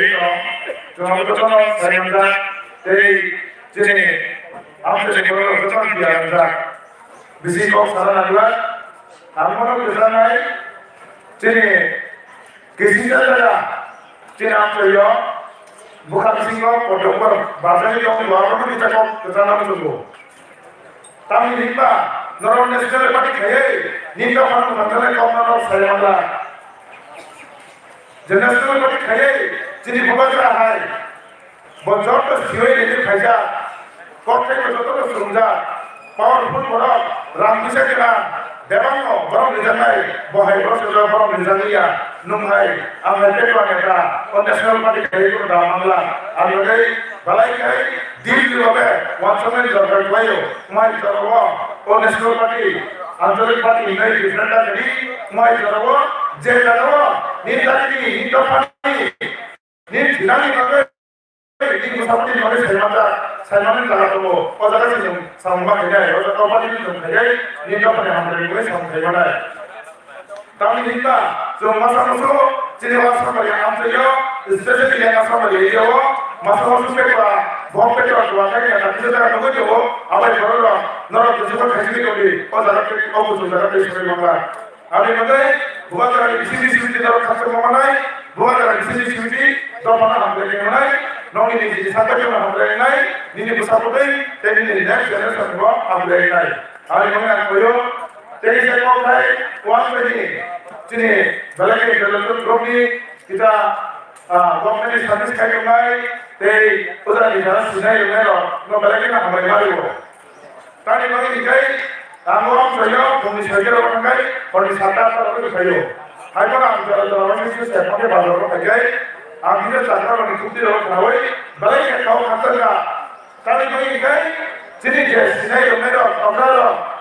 Perino, Tomato, Sayanda, Jenny, after the Korea, Visit of Saranagua, Amano Kusanai, Jenny, Kisita, Jenny after you, Bukhasingo, Potoko, Bazari of Government, the Tanamazu. Tami Limba, not only necessarily Party, Nika Mandala, Commander of Sayanda. The National Party, Jenny Bubaka High, but Doctor Suey in the Kaja, Cocktail Sunja, Powerful Morok, Ramkisakina, Devano, Borom Rizanai, Bohai Rosella, Borom Rizania, Numhai, Amalpeta, on National Party, Mangla, Already, Balaikai, Deal one summer of Rayo, my Jarawa, on National Party, Anthony Party, different my Jarawa, Jarawa, Nidaki, Nitopani, Nidani, something on this Simon Kalato, or the Resident, some Makay, or the company from Kay, Nitopani, some Kayana. Tamika, so Masamaso, Cinema somebody after you, especially in somebody, Masamo Super, Bompet, or Wakai, and Visitor Nogo, our Corona, not of the super facility, or the opposite of the reputation of that. Abimaday, who are the city of Casamonai, who are the city, Domana, not in the Saturday of the night, Nini Saturday, then in the next generation of the night. I remember there is a one way, Chine, Balaki, Romi, Kita, government is service kind of night, they put on the Sinai, no Balakina, Mario. Tani Mari Kai, Amon Sayo, from the Shaker of Kai, or the Sata of the Sayo. I don't know the organization that talking about the guy. I'm here to talk about the Kuti of Hawaii, Balaka, Kataka, Tani Mari Kai, Chini, Sinai, Omero,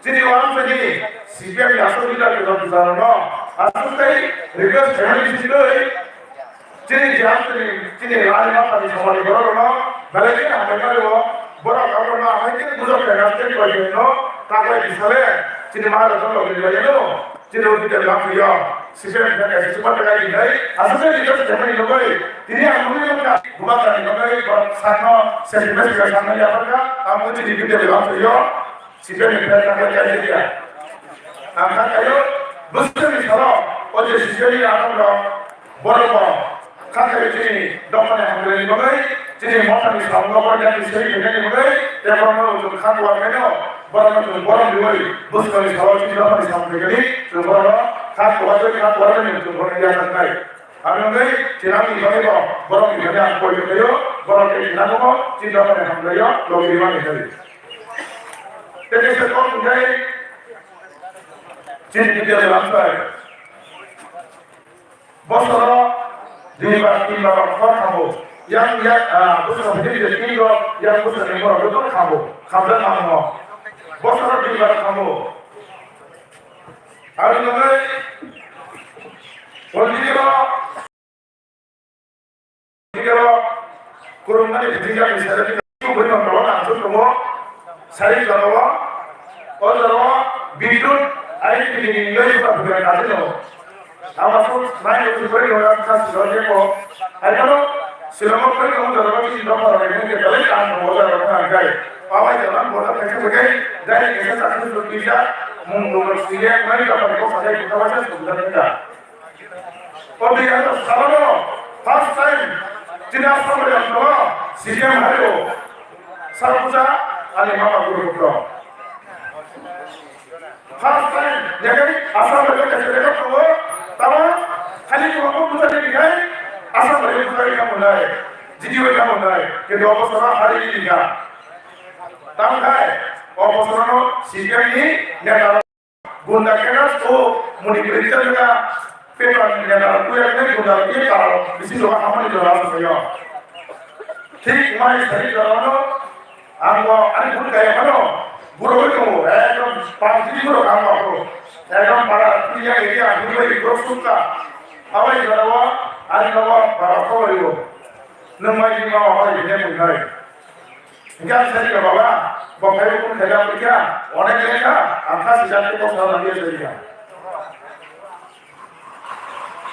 Chini, one for me, CPM Yasovita of the Zarano, Asukai, request family today. Chini, Chini, Rana, and somebody, Borona, Balaka, Amaro, Borona, I think it was a fantastic question, no? Taka is Hale, Chini Mara, Chini, Lafia, CPM, Superman, Asukai, just family away. Did you have Bumaka, but Sano, Sentimental, I'm going to give you the Lafia. CPM, I'm not Muslim is hello, or the Sicily, Boroma, Kakari, Dominic, Jenny Morton is from Lower than the city in any way, they are not to Kakwa Meno, Boroma to Borom, Muslim is hello, to Boroma, Kakwa, to Borom at night. I'm away, Tirami, Borom, Borom, Borom, There is a common day, Jenny Lampard. Bosoro, Diva, Kamo, young, Bush of the King of Young Bush and Moro, Kamo, Kamano, Bosoro, Diva, Kamo. I don't know, what Kurumani, Diga is having two women on the wall. Sari Jarawa, or Jarawa, Beetroot, I think in English of the Casino. I was trying to very well I don't know, Silamo, the Ravi, the Lake, and water of a guy. Our Jalan, water, then is a successful pizza, Mungo, Sia, many of the Copas to the for the other Salano, first time, Tina somebody on the law, Siam Hario, Sarusa. Ali Mama Guru Pro. First time, Assam Tama, Khalid Mamu the guy, Assam come on. Did you come on? Get the Opposora Hariga. Tamkai, Opposoro, Sigani, Nana, Bunda Kenas, Munipurita, Paper, Nana, Bunda, this is how many dollars for you. Take my study, I'm going to Buruko, Adam, Partiro, Amako, Adam Paratia, Grosuka, Hawaii, Jarawa, Anawa, Paracorio. No matter how you never know. You can't say Baba, but I don't have Africa, or America, and that's exactly what I'm here to do.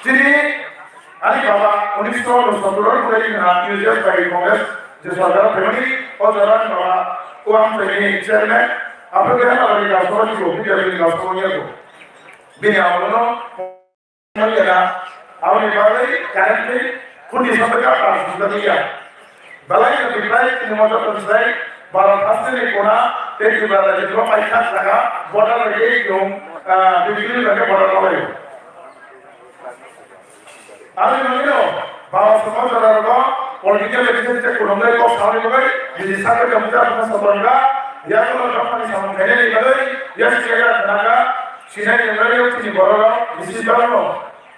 Today, Ani Baba 1917 mulai New Jersey by Congress যে সরকার family ও যারা বাবা ও আম থেকে chairman আপনাদের আমাদের রাষ্ট্রপতি অফিসারের রাষ্ট্রপতি বিনা আমলনো মহিলা ಅವನಿ ಬಾಳಿ ಕರೆಂಟ್ ಕುಂಡಿ ಸಂಬಂಧ ಪಾಸ್ದಲಿಯಾ balai ke bibai ni motor tersai barang pasti ni kona teki bala je dua paika saka border lagi yung bibili lagi border lagi ami mangino bawa semua saudara political legislation cek kurang ko sari bagai di sana kamuja apa sabarga ya kalau dapat ni sama kene ni bagai ya sekira naga sinai ni bagai ni border di sini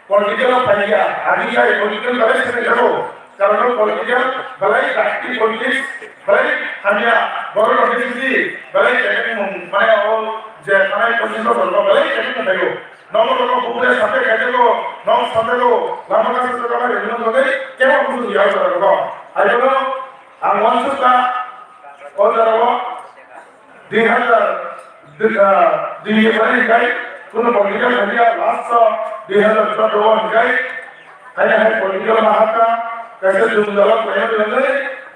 political paniya adiya political balai sini jago karena political balai rakti politis balai hanya border ofisi balai jadi mana all je mana posisi border balai jadi mana nomor buku sampai kaje ko nomor sampai ko lama kali itu kalau ini bagai kemana buku dia itu ko ayo lo angwan suka orang di mana kai kuno political hanya last 2021 kai hanya political mahaka कैसे तुम जरा प्रयास करते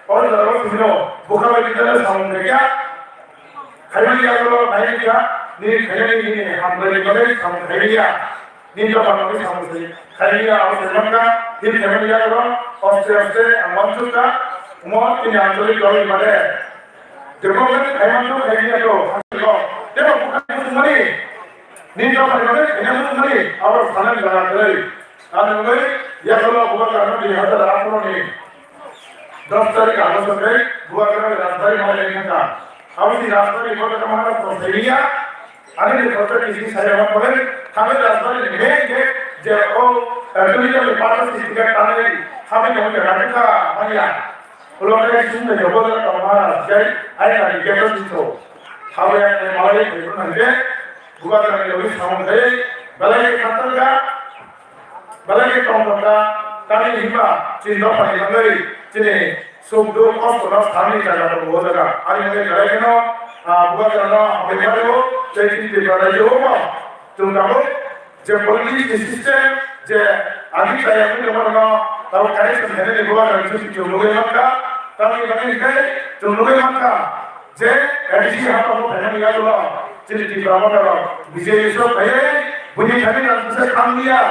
और जरा सुनो बुखा में कितने सामने क्या खाने क्या करो नहीं क्या नहीं खाने नहीं हम लोग बड़े सामने क्या नहीं जो बनोगे सामने खाने क्या और सेवन का फिर सेवन क्या करो और से मंचू का मौत की आंतरिक करो बड़े देखो मैं खाने तो खाने तो देखो बुखा में सुमरी नहीं जो बनोगे खाने में सुमरी और खाने लगा करे आज लोग या kalau buka karena di hadar apa nih 10 तारीख आना सकते बुका karena राजधानी हमारे यहाँ का अब इस राजधानी बुका karena हमारा प्रोसेरिया आने के प्रोसेस किसी सारे हम बोले हमें राजधानी में के जो टूरिज्म डिपार्टमेंट की टिकट आने हमें जो है राज्य का मानिया लोग ने सुनने जो बोला तो हमारा जय आए ना ये तो दिखो हमें हमारे के बुका karena लोग सामने बल्कि खतरा का balai tongkota kami hima cinta pada negeri cini sumber kos kono kami jaga terus jaga hari ini balai keno buat karena mereka itu jadi di balai jowo tunggu je politik sistem je adi saya pun kemana tahu kaya sebenarnya di bawah dari situ jumlah mereka kami bagi kaya jumlah mereka je edisi apa pun hanya dia dulu jadi di bawah kalau bisa esok kaya bunyi kami nak bisa kami dia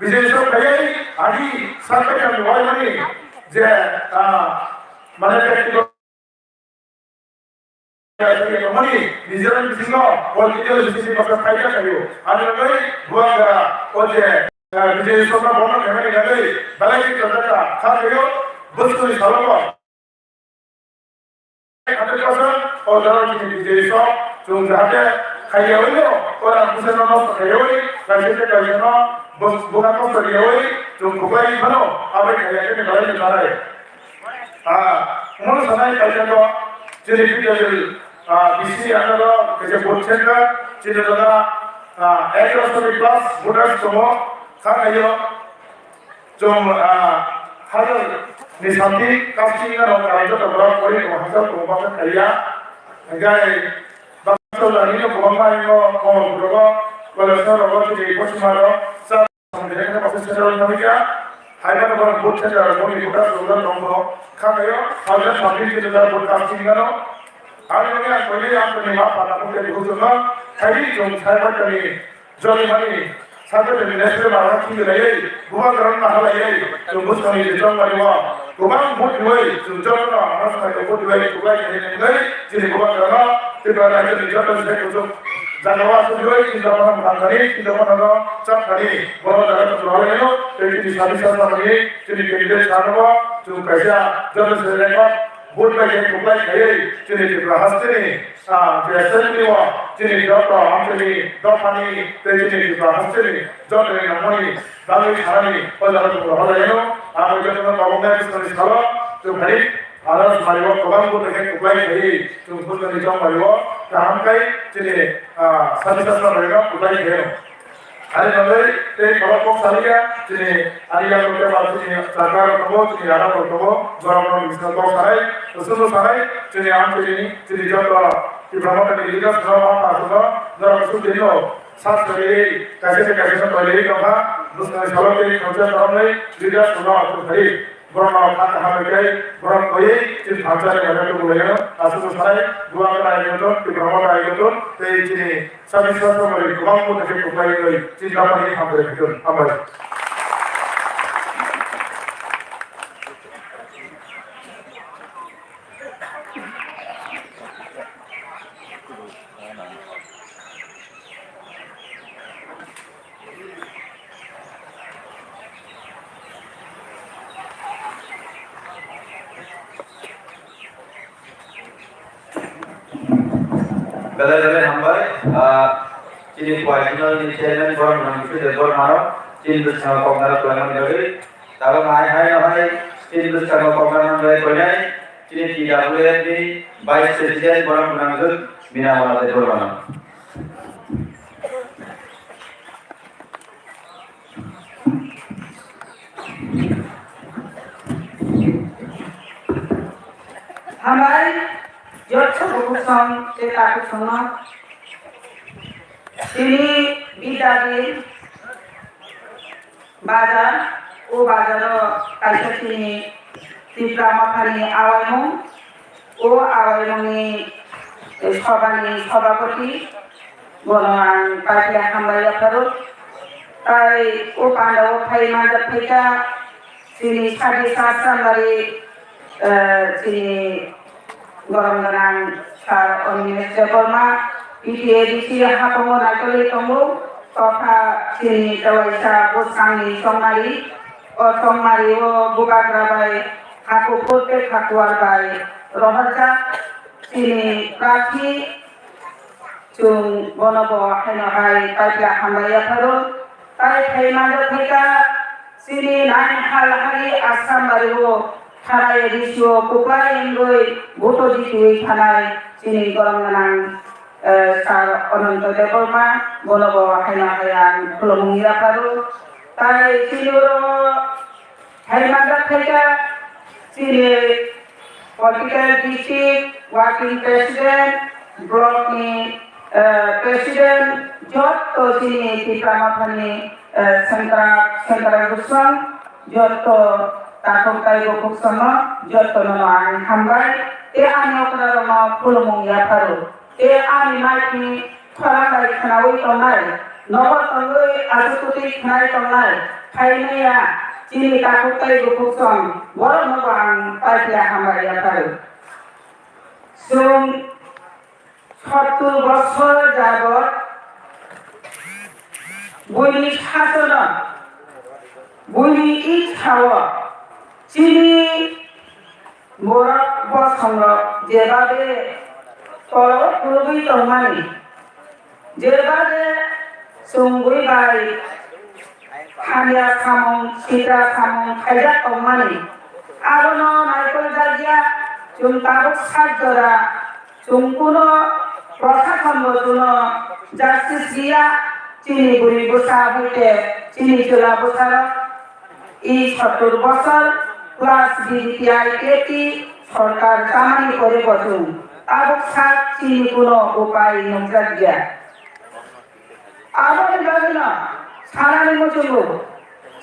विशेष कई आदि सर्वे का विवाह बनी जे माने technical money digital सिंगो political system का फायदा करियो आज लोग बुआ ओ जे विशेष का बोनो केने गले balai की चलता खा करियो बस कोई सालो 100% और जरा की विशेष जो जाते खाइयो और दूसरे नंबर खाइयो कैसे करियो ना bukan kau berdiri, cuma bukan mana, apa yang kaya ni balai ni balai. Umur sana kaya tu, jadi kita bisi anda tu kerja buat cendera, jadi tu ekor kelas budak semua, kan ayo, cuma hal ni sambil kasih kan orang kerja tu berapa kali hasil kumpulan kaya, enggak bangsa lagi tu kumpulan yang berapa kalau seorang jadi bos mana देखने पास central Namika हाइडर पर boat centre Moni बुटा सुंदर number खायो आगे साबित के दार boat casting करो आगे में पहले आप ने मां पाला को के हुजुना खाई जो साइबर कनी जोली मनी साथे नेशनल भारत की रही बुआ करन ना हलाई जो मुस्लिम जो मरिवा गोबां बोट होई जो जोना रास्ता के बोट होई तो बाई के नहीं जिने बुआ करना ते बारा के जतन से जो Jagawa sendiri tidak pernah menangani, tidak pernah cap kali. Kalau dalam persoalan itu, jadi di sana lagi, jadi kita sana cuma kerja, jadi selesai. Buat lagi bukan kaya, jadi dibahas ini, biasa ini jadi dokter, ambil dokter ini, jadi dibahas ini, dokter yang mana ini, lalu sekarang ini, pada dalam persoalan itu, apa yang kita tahu dari sekolah, cuma hari आदर्श Mario कबांग को देखे उपाय कही तुम खुद का निजाम Mario काम कई चले सर्विसेस रहेगा उपाय करो अरे नंबर ते कबांग को सारिया चले आरिया को के बात चले सरकार को चले आरा को गवर्नमेंट मिनिस्टर को सारे उसको सारे चले आम चले जब कि ब्रह्मा का निलिका सुना पास होगा जरा उसको देखो साथ करे कैसे पहले ही कहा Muslim Shalom Khanja Karamai, Lidia Suna Tukai, Burma Kata Hamakai, Burma Koi, Chin Khanja Kata Kulaya, Asu Sai, Duanga Ayaton, Tigrama Ayaton, Tejini, Sabisa Samari, Kumamu Tukai, Chidamani Hamburg, Amai. Bela-bela hambai, ini kualitas ini chairman forum namanya Dewan Maro, ini bersama Komnas Pelanggan Negeri. Kalau hai, ini bersama Komnas Negeri, ini tidak boleh di Vice President forum namanya Bina Wala Dewan Maro. Hambai Jodhpur State Sona ini Bidadi Bazar O Bazar Kaisa sini Tiprama Khani Awalmu O Awalmu Sabani Sabapati Bonan Patia Hambai Karut Tai O Pandaw Pai Mandat Paita sini Sadi Sasan dari sini Gorong-gorong Sar Universitas Burma ITADC Hapongo Nakoli Tongo Toka sini Tawaisa Busangi Somari O Somari O Bukagrabai Haku Pute Hakuarbai Rohaja sini Prati Chung Bonobo Henohai Paitla Hambaya Paru Tai Paimanda Pika sini Nain Halahari Asam Bariwo Harai Risio Kukai Indoi Buto Jitui Hanai Sini Gorong Nanang Sar Ononto Deborma Bonobo Hena Hayan Pulomungira Paru Tai Sinuro Harimanda Peka Sini Political District Working President Block ni President Joto Sini Tiprama Pani Sentara Guswang Joto Takong kayo kung sama, joto naman hambay, ani okra rama pulmong yaparu, ani maki parang kay kanawi tonay, nopo tongoy asututi kanay tonay, kay niya sini takong kayo kung sama, wala mo bang pagya hambay yaparu. Sung 70 বছর যাবত বৈনি শাসন বৈনি ইচ্ছাও চিনি বরক বসঙ্গ যেভাবে তল পুরবই তমানি যেভাবে সুঙ্গুই by Haniyeh সামং সিটা সামং খাইজা তমানি আবনো নাইকল জাগিয়া চুম তাবক সাজরা চুম কোনো প্রশাসন নতুন জাস্টিস দিয়া চিনি বুড়ি বসা হইতে চিনি চলা বসার এই 70 বছর প্লাস বিডিপিআই এটি সরকার কামানি করে বসুন তাবক সাত চিনি কোনো উপায় নজাগিয়া আবার বাগনা সারানি মচুলো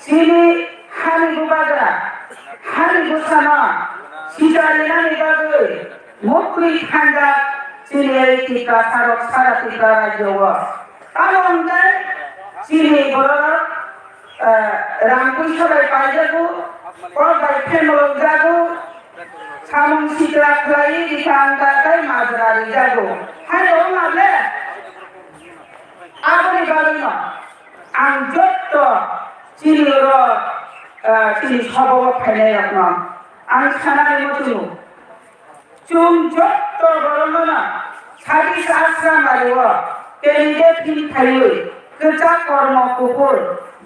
চিনি হানি গুবাগা হানি গুসানা সিজারিনা নিবাগৈ মুক্তি খান্ডা চিনি টিকা সারক সারা টিকা রাজ্য কারণে চিনি বড় রামকুই সবাই পাই যাবো কবাই ফেমল যাবো সামন সিকরা খাই দিখান কাই মাজরারি যাবো হ্যালো মালে আপনি বলেন না আম যত চিনির চিনি সব ফেলে রাখলাম আমি খানার মতো চুম যত বড় না সাবিস আশ্রম মারিব তেলিদে ফিল খাইও কেচা কর্ম কুকুর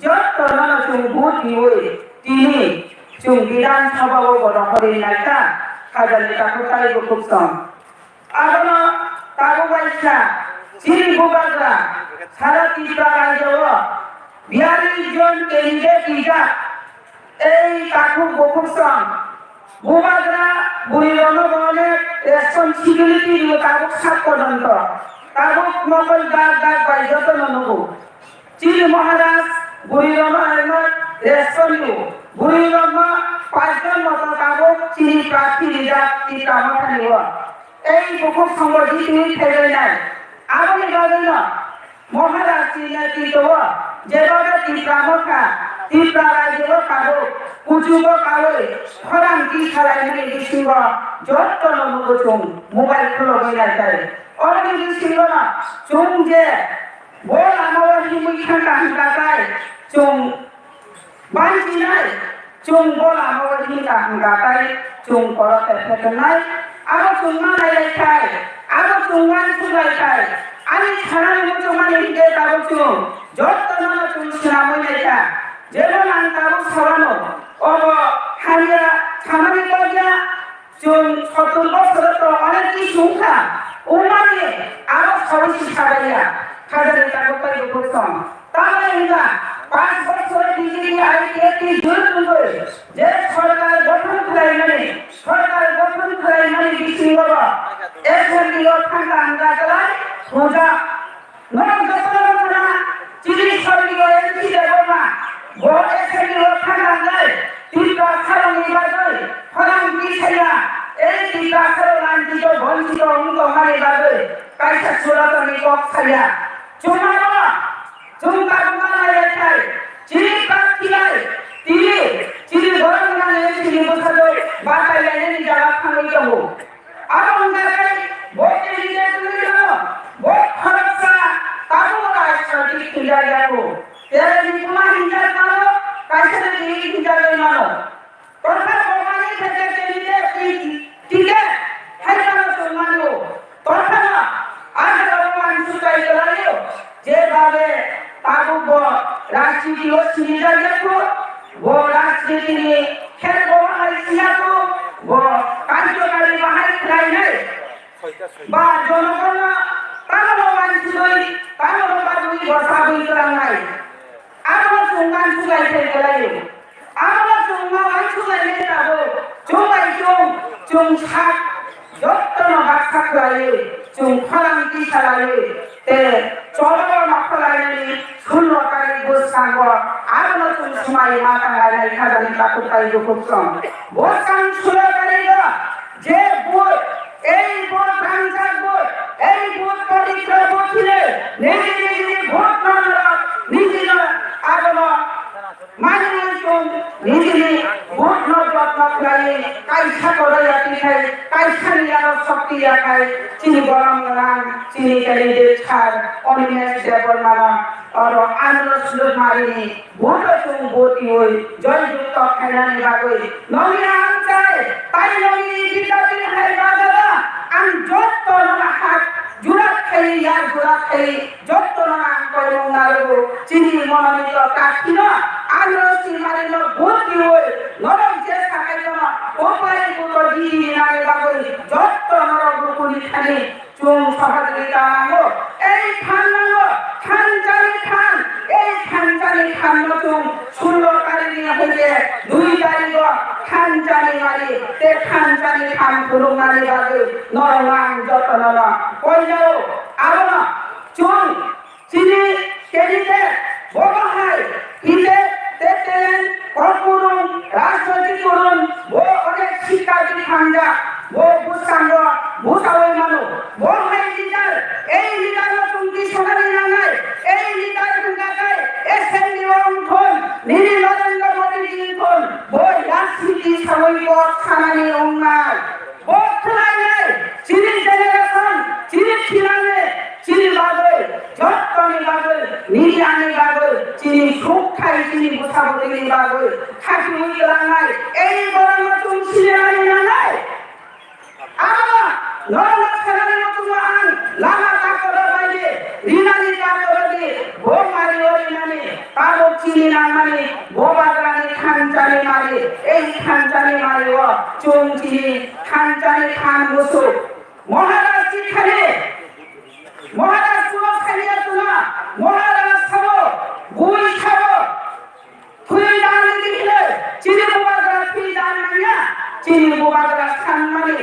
যত না চুম ভূত দিওই তিনি চুম বিধান সভা বড় হরি নাইকা খাজালি তাকু তাই খুব সম আদনা তাবু বাইসা চিনি বুবাগা সারা তিস্তা রাজ্য 42 জন তেলিদে টিকা এই তাকু খুব সম বুবাগরা বুড়ি রণবনের রেসপন্সিবিলিটি তাবুক সাত পর্যন্ত তাবুক নকল দাগ দাগ বাই যত ননবু চিনি মহারাজ বুড়িরমা এমন রেস্টুরেন্ট বুড়িরমা 5 জন মতো কাগজ চিনি প্রার্থী রিজার্ভ কি কামাখানি হওয়া এই বহু সংগঠন তিনি ফেলে নাই আগামী গণনা মহারাজ চিনাকি তো যেভাবে ত্রিপ্রামকা ত্রিপ্রা রাজ্য কাগজ কুচুব কাগজ খরাং কি খালাইনি বিসিংহ যত্ন নমগোচং মোবাইল খুলো গইলাই যায় অনেক বিসিংহ না চুং যে বল আমার হিমুইখান কাহিকায় চুং বানচিনাই চুং বল আমার হিমুইখান কাহিকায় চুং করতে ফেতনাই আরো চুংমা নাইলাইখায় আরো চুংমান সুগাইখায় আমি ছাড়ার মতো মানে হিদে কাগজ চুং যত্ন না চুং সিনামই নাইখা যেমন আমি কাগজ ছাড়ানো অব হারিয়া ছানামি করিয়া চুং 70 বছর তো অনেক কি সংখ্যা উমানে আরো সরসি ছাড়াইয়া খাজানি কাগজ পাই করতাম তাহলে ইন্দা 5 বছরের ডিগ্রি আইটি একটি জরুরি করে যে সরকার গঠন করাই মানে বিসিং বাবা এসএনডি ও ঠান্ডা আন্দা করায় সোজা নরম দশরথনা চিনি সরকারি এমপি দেবনা গো এসএনডি ও ঠান্ডা আন্দায় তিনটা খারাপ নির্বাচন ফলাম কি ছাইয়া এই তিনটা খারাপ লাঞ্ছিত বঞ্চিত অঙ্গ মারি বাজে কাইসা সুরাত নিকক ছাইয়া চুমা বাবা চুমকা গুমানা রেখায় চিনি প্রার্থীরাই চিনি গরম না চিনি বসালো বাতাই লাইনে যারা খানি যাবো আর অঙ্গাকাই বইতে নিতে তুমি জানো বই খরচা তারও রাষ্ট্রটি কিলা যাবো তেরে নিকুমা হিঞ্জার মানো কাইসা দিন হিঞ্জার মানো কথা বমানি থেকে নিতে টিকে হাইকানো সম্মানিও কথা না আজ ভগবান সুকাই গলালিও যেভাবে তাগুব রাজনীতি ও চিনিটা যাবো ও রাজনীতি নিয়ে খেলবো হাইসিয়াকো ও কার্যকারী বাহাই খাই নাই বা জনগণ তারও মানসুই তারও বাদুই বসা বই করা নাই আমরা সুঙ্গান সুগাই থেকে গেলাইও আমরা সুঙ্গান সুগাই নিয়ে যাবো চুঙ্গাই চুং সাত যত্ন বাক্সা খাইয়ে চুং ফলাম কি খাইয়ে তে চলো নকলাইনি ষোলকারী গোসাঙ্গ আর নতুন সময় মাতা লাইলাই খাজানি কাকুতাই গোকুম গোসাং ষোলকারী যে বই এই বই কাঞ্চার বই এই বই পবিত্র বছিলে নিজে ভোট নন্দ নিজে আগম মানি চুং নিজে ভোট যত্ন খাইয়ে কাইসা করে খাই কাইসা নিয়ে শক্তি রাখায় চিনি গরম রাং চিনি কালিদে ছাড় অনিমেষ দেবর মানা আর আন্দোলন সুযোগ মারিনি ভোট চুং ভোটি হই জয়যুক্ত খাইনানি বাগই নমি আম চাই তাই নমি বিকাতি হাই বাজারা আম যত না হাত জুড়া খাই ইয়ার জুড়া খাই যত না আম কই মঙ্গালো চিনি মনোনীত কাঠিন আন্দোলন চিনি মারিল ভোটি হই নরম যে সাকাই না ওপাই পুতো দি নারে বাগই যত নরম গুকুলি খানি চুং সহযোগিতা নাঙ্গো এই খান নাঙ্গো খান জানি খান নতুন 16 তারিখ নিয়ে হইলে 2 তারিখ খান জানি মারি তে খান জানি খান গুরু নারী বাগে নরমাং যত নরম কই যাও আরো না চুং চিনি কেজিতে ববহাই হিতে তেতেন করুন রাজনৈতিক করুন ও অনেক শিক্ষার্থী খানজা ও বুসাঙ্গ বুসাওই মানো ও হাই লিডার এই লিডার তুমি সোনালি নাঙাই এই লিডার গাগাই এসএনডি অংখন নিনি নরেন্দ্র মোদি জিনখন বই রাজনীতি সাময়িক খানানি অঙ্গাই ও খলাই নাই চিনি জেনারেশন চিনি খিলানে চিনি বাগে যত্তনি বাগে নিনি আনি বাগে চিনি সুখ খাই চিনি বুসাবো দিনি বাগে খাকি উই লাঙাই এই বড় নতুন চিনি আনি নাঙাই আবা নরম ছাড়ানি নতুন আন লামা কাকড় বাইরে রিনানি কাকড় দিয়ে ভো মারি ওই নানি তারও চিনি না মানে ভো বাগরানি খান চালি মারি এই খান চালি মারি ও চুং চিনি খান চালি খান বসু মহারাজ চিখানে মহারাজ পুরো খাইয়া তুলা মহারাজ খাবো গুই খাবো তুই দান দিলে চিনি বাগরা তুই দান মাইয়া চিনি বাগরা খান মানে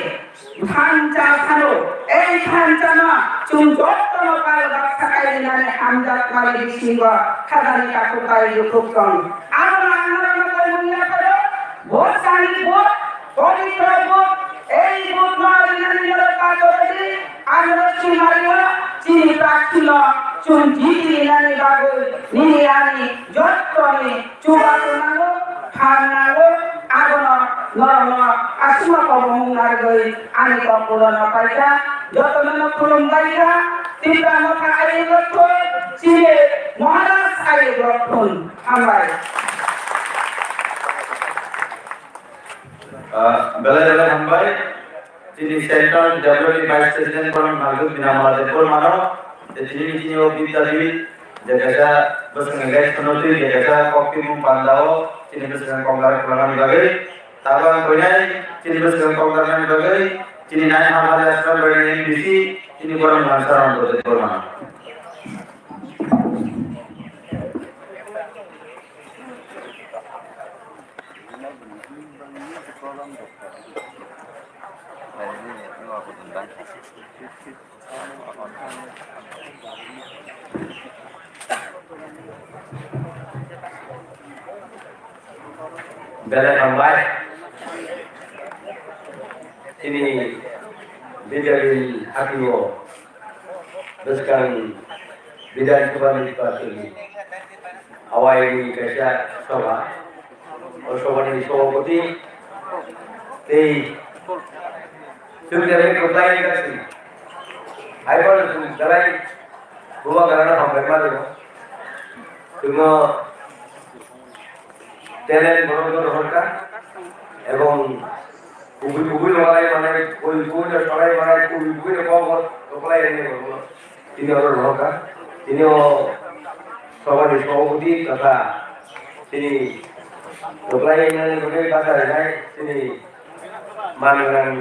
ধান চা খানো এই খানজানা চুম যত্ন পাল বাক্সা কাইলানে হামজাত মানে বিসিঙ্গ খাদানি কাকু কাই লুকুকন আমরা আন্দোলন করে মূল্য করে ভোট চাই ভোট পবিত্র ভোট এই ভোট মারিনানি লড়কা করে আমরা চিমারিয়া চিনি রাখিল চুম জিতি নানি বাগল নিয়ানি যত্নে চুবাতনালো খানালো আগন নরম আসুমা কবং নারগই আনি কপুরন পাইতা যতন খুলুম বাইরা তিনটা মাথা আই লক্ষ্য চিরে মহারাজ আই লক্ষণ আমরাই বেলা হামবাই তিনি central development vice president form নাগরিক বিনামূল্যে পরমাণু তিনি বিদ্যাধী যেটা বসঙ্গে গাইস নতুন যেটা কপি মুম পান্দাও তিনি বসঙ্গে কংগ্রেস প্রধান বাগে তারপর কইনাই তিনি বসঙ্গে কংগ্রেস বাগে তিনি নাই আমাদের আশ্রম বাগে এমবিসি তিনি বরং মানসারণ করতে পরমাণু বেলা হামবাই তিনি বিজয়ী হাকিও দশকান বিধানসভা নির্বাচনী আওয়ামী কাশা সভা ও সভার সভাপতি এই সুবিধাকে কোথায় গেছি আইবার দাঁড়াই গোয়া গানা হবে মানে তুমি ট্যালেন্ট বড় সরকার এবং কুবুল মালাই মানে ওই কুবুলের সবাই মালাই কুবুল কবর তোলাই এনে বলবো তিনি হল সরকার তিনিও সবার সভাপতি তথা তিনি তোলাই এনে বলে কথা যায় তিনি মানবেন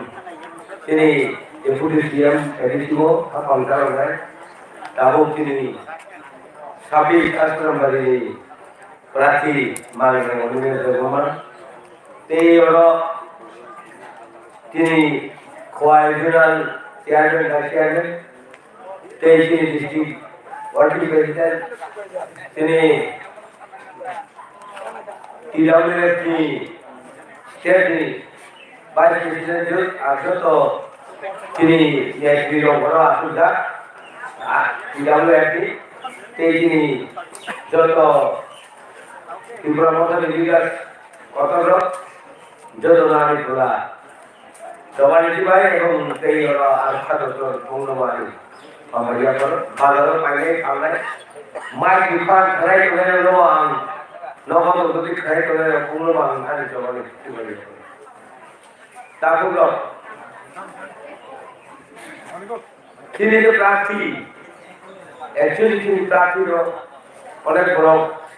তিনি ডেপুটি সিএম এডিসিও সরকার হয় তাও তিনি 26 আশ্রম বাড়ি প্রার্থী মানবেন অভিনয় রহমান তিনি Khowai regional chairman vice chairman তিনি ডিস্ট্রিক্ট ওয়ার্কিং প্রেসিডেন্ট তিনি টিডব্লিউএসপি স্টেট ভাইস প্রেসিডেন্ট আর যত তিনি বড় আসুদা টিডব্লিউএসপি তিনি যত ত্রিপুরা মধ্যে লিডার কত যোজনানি খোলা সবাই ভাই এবং সেই হলো আর খাদ্য পূর্ণবাণী আমাদের ভালো পাইলে খাওয়াই মাই বিফান খাই করে লো আং নবম যদি খাই করে পূর্ণবাণী খালি সবাই তারপর তিনি যে প্রার্থী অ্যাকচুয়ালি তিনি প্রার্থীর অনেক বড়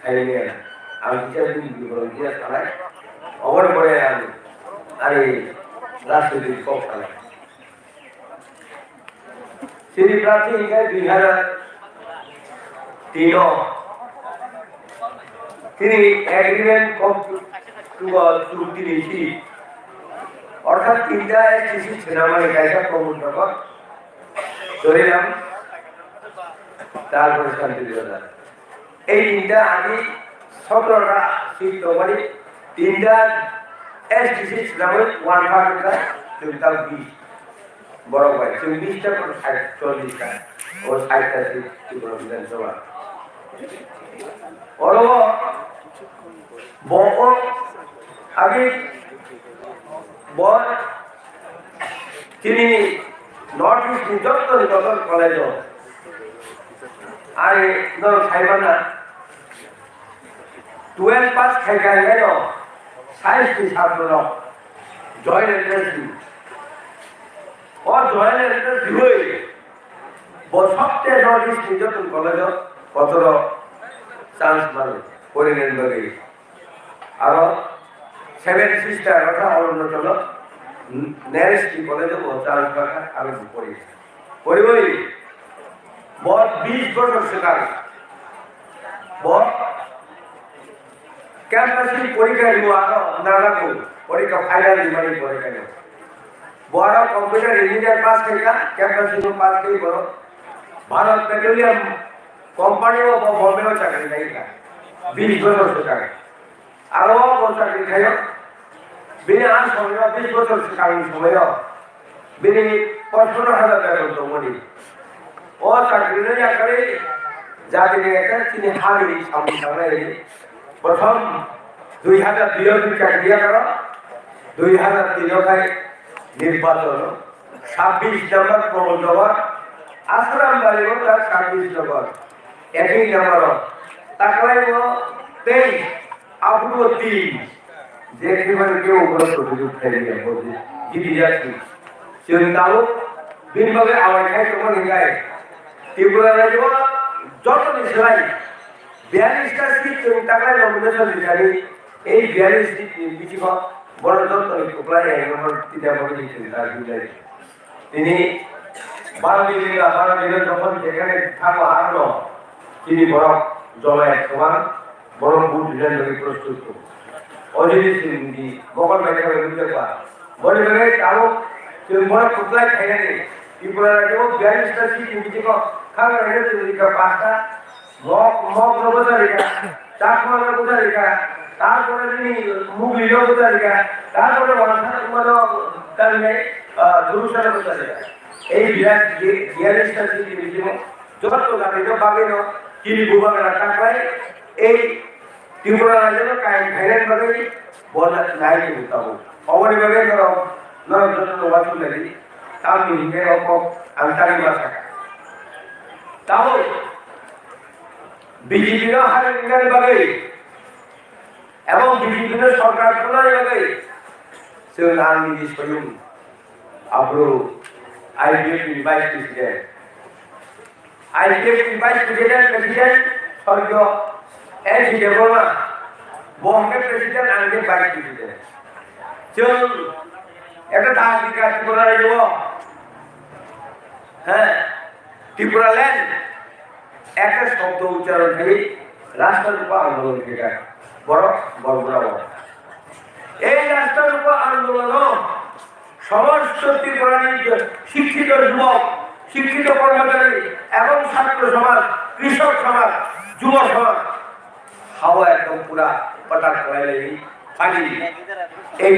আইডিয়া আমি বিচার দিয়ে চালাই অবর করে আমি রাষ্ট্রপতির পক্ষ চালাই তিনি প্রার্থী 2003 তিনি এগ্রিমেন্ট চুক্তি নিয়েছি অর্থাৎ তিনটা কৃষি সেনাবাহিনী কায়দা প্রবর্তক ধরিলাম তারপরে শান্তি দিবস এই তিনটা আগে 17টা সিট মানে তিনটা এসডিসি সেনাবাহিনী 1/5 টোটাল 20 বড় ভাই 24টা 40টা ও 60টা সিট ত্রিপুরা বিধানসভা বড় বড় আগে বড় তিনি নর্থ ইস্ট যত কলেজ আর খাইবানা 12 পাস খাই গেল সায়েন্স কি ছাত্র জয়েন্ট এন্ট্রান্স ও জয়েন্ট এন্ট্রান্স দিবই সবচেয়ে নর্থ ইস্ট যত কলেজ কত চান্স মানে পরিণত লাগে আর 7 সিস্টার কথা অরুণাচল নেরেস্টি কলেজে চান্স রাখা আমি পড়ি बहुत 20 বছর শেখার बहुत ক্যাম্পাসে পরীক্ষা দিব আর নালাগো পরীক্ষা ফাইনাল দিবানি পরীক্ষা বড় কম্পিউটার ইঞ্জিনিয়ার পাস করিকা ক্যাম্পাসিং পাস করি বড় ভারত পেট্রোলিয়াম কোম্পানিও বম্বেও চাকরি খাইকা 20 বছর চাকরি আরো বড় চাকরি খাইও বিনি আর সময় 20 বছর চাকরি সময় বিনি 55,000 টাকা তো মনি ও চাকরি নেই করে জাতি একটা তিনি হারি সামনে প্রথম 2002 চাকরি করো 2003 নির্বাচন 26 নম্বর প্রবন্ধবার আশ্রম বাড়িও তার 26 নম্বর একই নম্বর তাকলাই 23 আবু 3 দেখে মানে কেউ বড় সুযোগ ফেলে বলছে জিতি যাচ্ছি চিন্তাও দিনভাবে আওয়াজ খাই তোমার গায়ে ত্রিপুরা রাজ্য যত সেলাই 42টা সিট টাকায় নমিনেশন জানি এই 42 সিট বিচিক বড় যত টুকলাই নম্বর তিনটা বড় দিয়েছেন তার বিজয় তিনি 12 দিনের যখন যেখানে থাকো হারলো তিনি বড় জলায় সমান বড় বুট ডিজাইন করে প্রস্তুত অজিত সিং জি বকল বাইরে বুঝতে পার বড় বড় আরো বড় টুকলাই খাই না ত্রিপুরা রাজ্য 42টা সিট বিচিক খাবার রেখে দিকে পাঁচটা মগ নবজারিকা চাকমা নবজারিকা তারপরে তিনি মুগলি নবজারিকা তারপরে তারপরে দুরুষা নবজারিকা এই 42টা সিট বিচিক যত জাতিকে বাগেন কি ভূভাগের টাকায় এই ত্রিপুরা রাজ্য কায়েম খাইলেন ভাবে বলা নাই কিন্তু অবনিভাবে নরযত্ন ওয়াজু লাগি তার মিহিকে আন্তরি ভাষা তাও বিজেপির হারে নিগারি ভাবে এবং বিজেপির সরকার প্রণালী ভাবে সে নাম নির্দেশ করুন আব্রু আইডিএফ ভাইস প্রেসিডেন্ট স্বর্গীয় এস দেববর্মা বম্বে প্রেসিডেন্ট আনকে ভাইস প্রেসিডেন্ট চল একটা তাহাদিকা ত্রিপুরা রাজ্য হ্যাঁ ত্রিপুরা ল্যান্ড একটা শব্দ উচ্চারণ করে রাষ্ট্ররূপ আন্দোলন থেকে বড় বড় এই রাষ্ট্ররূপ আন্দোলন সমস্ত ত্রিপুরার শিক্ষিত যুবক শিক্ষিত কর্মচারী এবং ছাত্র সমাজ কৃষক সমাজ যুব সমাজ হাওয়া একদম পুরা পটাক করে ফাঁকি এই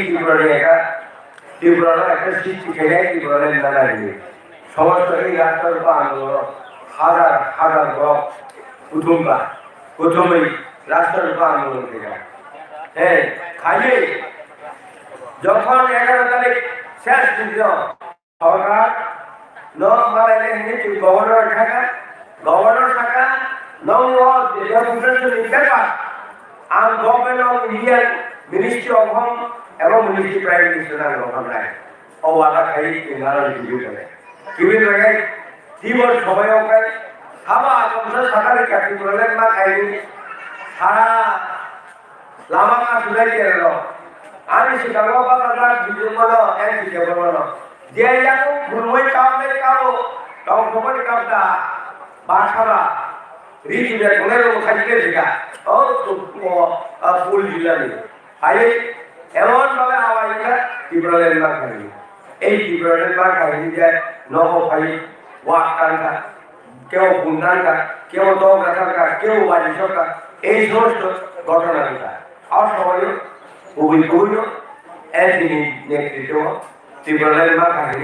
ত্রিপুরার একটা সৃষ্টি খেলে ত্রিপুরার নানা দিয়ে সমস্ত এই রাষ্ট্ররূপ আন্দোলন হাজার হাজার ব্লক প্রথমেই রাষ্ট্ররূপ আন্দোলন থেকে হ্যাঁ খাইয়ে যখন 11 তারিখ শেষ দিন সরকার গভর্নর শাখা and government of Indian Ministry of Home এবং Ministry Prime Minister of Right ও আলা খাই ইনারা রিভিউ করে কিবিন লাগে জীবন সময় ওকে খাবা তোমরা সকালে কাটি বলেন মা খাইনি সারা লামা কা সুদাই গেল আমি সেটা বাবা ভিডিও বলো এক ভিডিও বলো যে ইয়াকো ভুলই কাম নেই কাও তাও খবর কামটা বাসারা রিজিবে কোনের খাইতে দেখা ও তো ফুল জিলানি আই এমন ভাবে আওয়াজটা ত্রিপুরার না খাই এই ত্রিপুরার না খাই যে নব ভাই ওয়াকানকা কেউ গুন্ডানকা কেউ দৌড়াকা কেউ বাড়িছকা এই সমস্ত ঘটনাটা আর সবাই উভয় একদিনই নেতৃত্ব ত্রিপুরার না খাই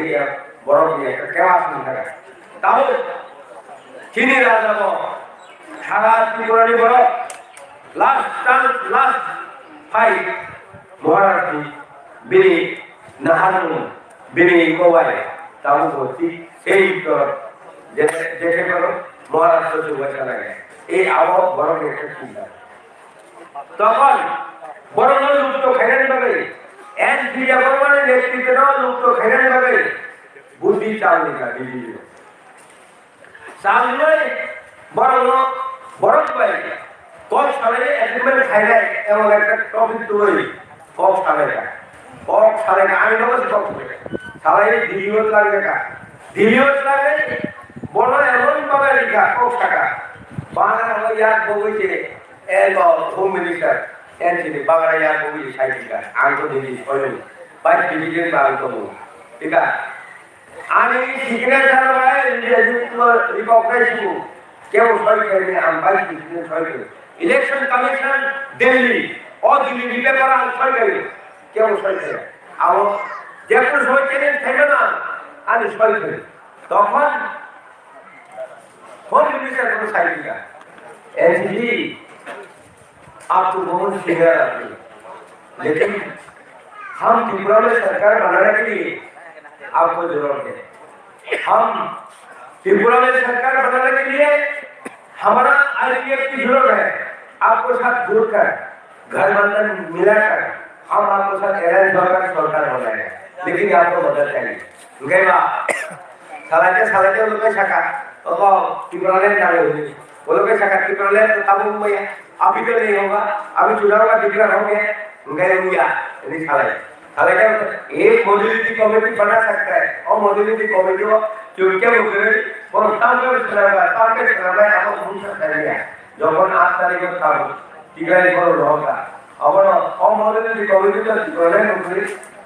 বড় একটা কেউ আসুন থাকে তাহলে চিনি রাজা সারা ত্রিপুরারি বড় লাস্ট ফাইট মহারাষ্ট্র বিনি নাহানু বিনি কোবাই তাও ভর্তি এই দেখে পারো মহারাষ্ট্র শুভেচ্ছা লাগে এই আবহাওয়া বড় একটা চিন্তা তখন বড় লুপ্ত খেলেন ভাবে এনপি গভর্নমেন্টের নেতৃত্বে লুপ্ত খেলেন ভাবে বুদ্ধি চাউনি কা দিদি চাউনি বড় পাই কম সালে এগ্রিমেন্ট খাইলে এবং একটা টপিক তৈরি কম সালে আমি বলছি কম সালে দিলিওত লাগবে কা দিলিওত লাগে বড় এমন ভাবে লেখা কম টাকা বাংলা ইয়াদ বইছে এল হোম মিনিস্টার এনসিডি বাংলা ইয়াদ বইছে 60 টাকা আঙ্ক দিদি কইল 22 ডিভিশন বাংলা তো ठीक आहे आणि शिकण्याचा रिकॉग्नाइज केवळ सॉरी करणे आमची सॉरी इलेक्शन कमिशन दिल्ली और दिल्ली विले पर सॉरी करे केवळ सॉरी करे आओ जयपुर सॉरी केले थांबे ना आणि सॉरी करे तখন होम मिनिस्टर को साइड किया एनसीजी आप तो बहुत सीनियर आदमी लेकिन हम त्रिपुरा में सरकार बनाने के लिए आपको जरूरत है हम त्रिपुरा में सरकार बनाने के लिए हमारा आईपीएफ की जरूरत है आपको साथ जुड़कर गठबंधन मिलाकर हम आपको साथ एलायंस होकर सरकार बनाएंगे लेकिन आपको मदद चाहिए गए सालाचे लोग शाखा तो त्रिपुरा में डाले हुए वो लोग शाखा त्रिपुरा में तब मुंबई अभी तो नहीं होगा अभी चुनाव का डिक्लेयर हो गया गए हुआ नहीं साला एक मॉड्यूलरिटी कमेटी बना सकता है और मॉड्यूलरिटी कमेटी को क्या बोल যখন 8 তারিখে কাম টিকাই বড় রহকা আবার অমডেলিটি কমিটি তো প্রধান উপরে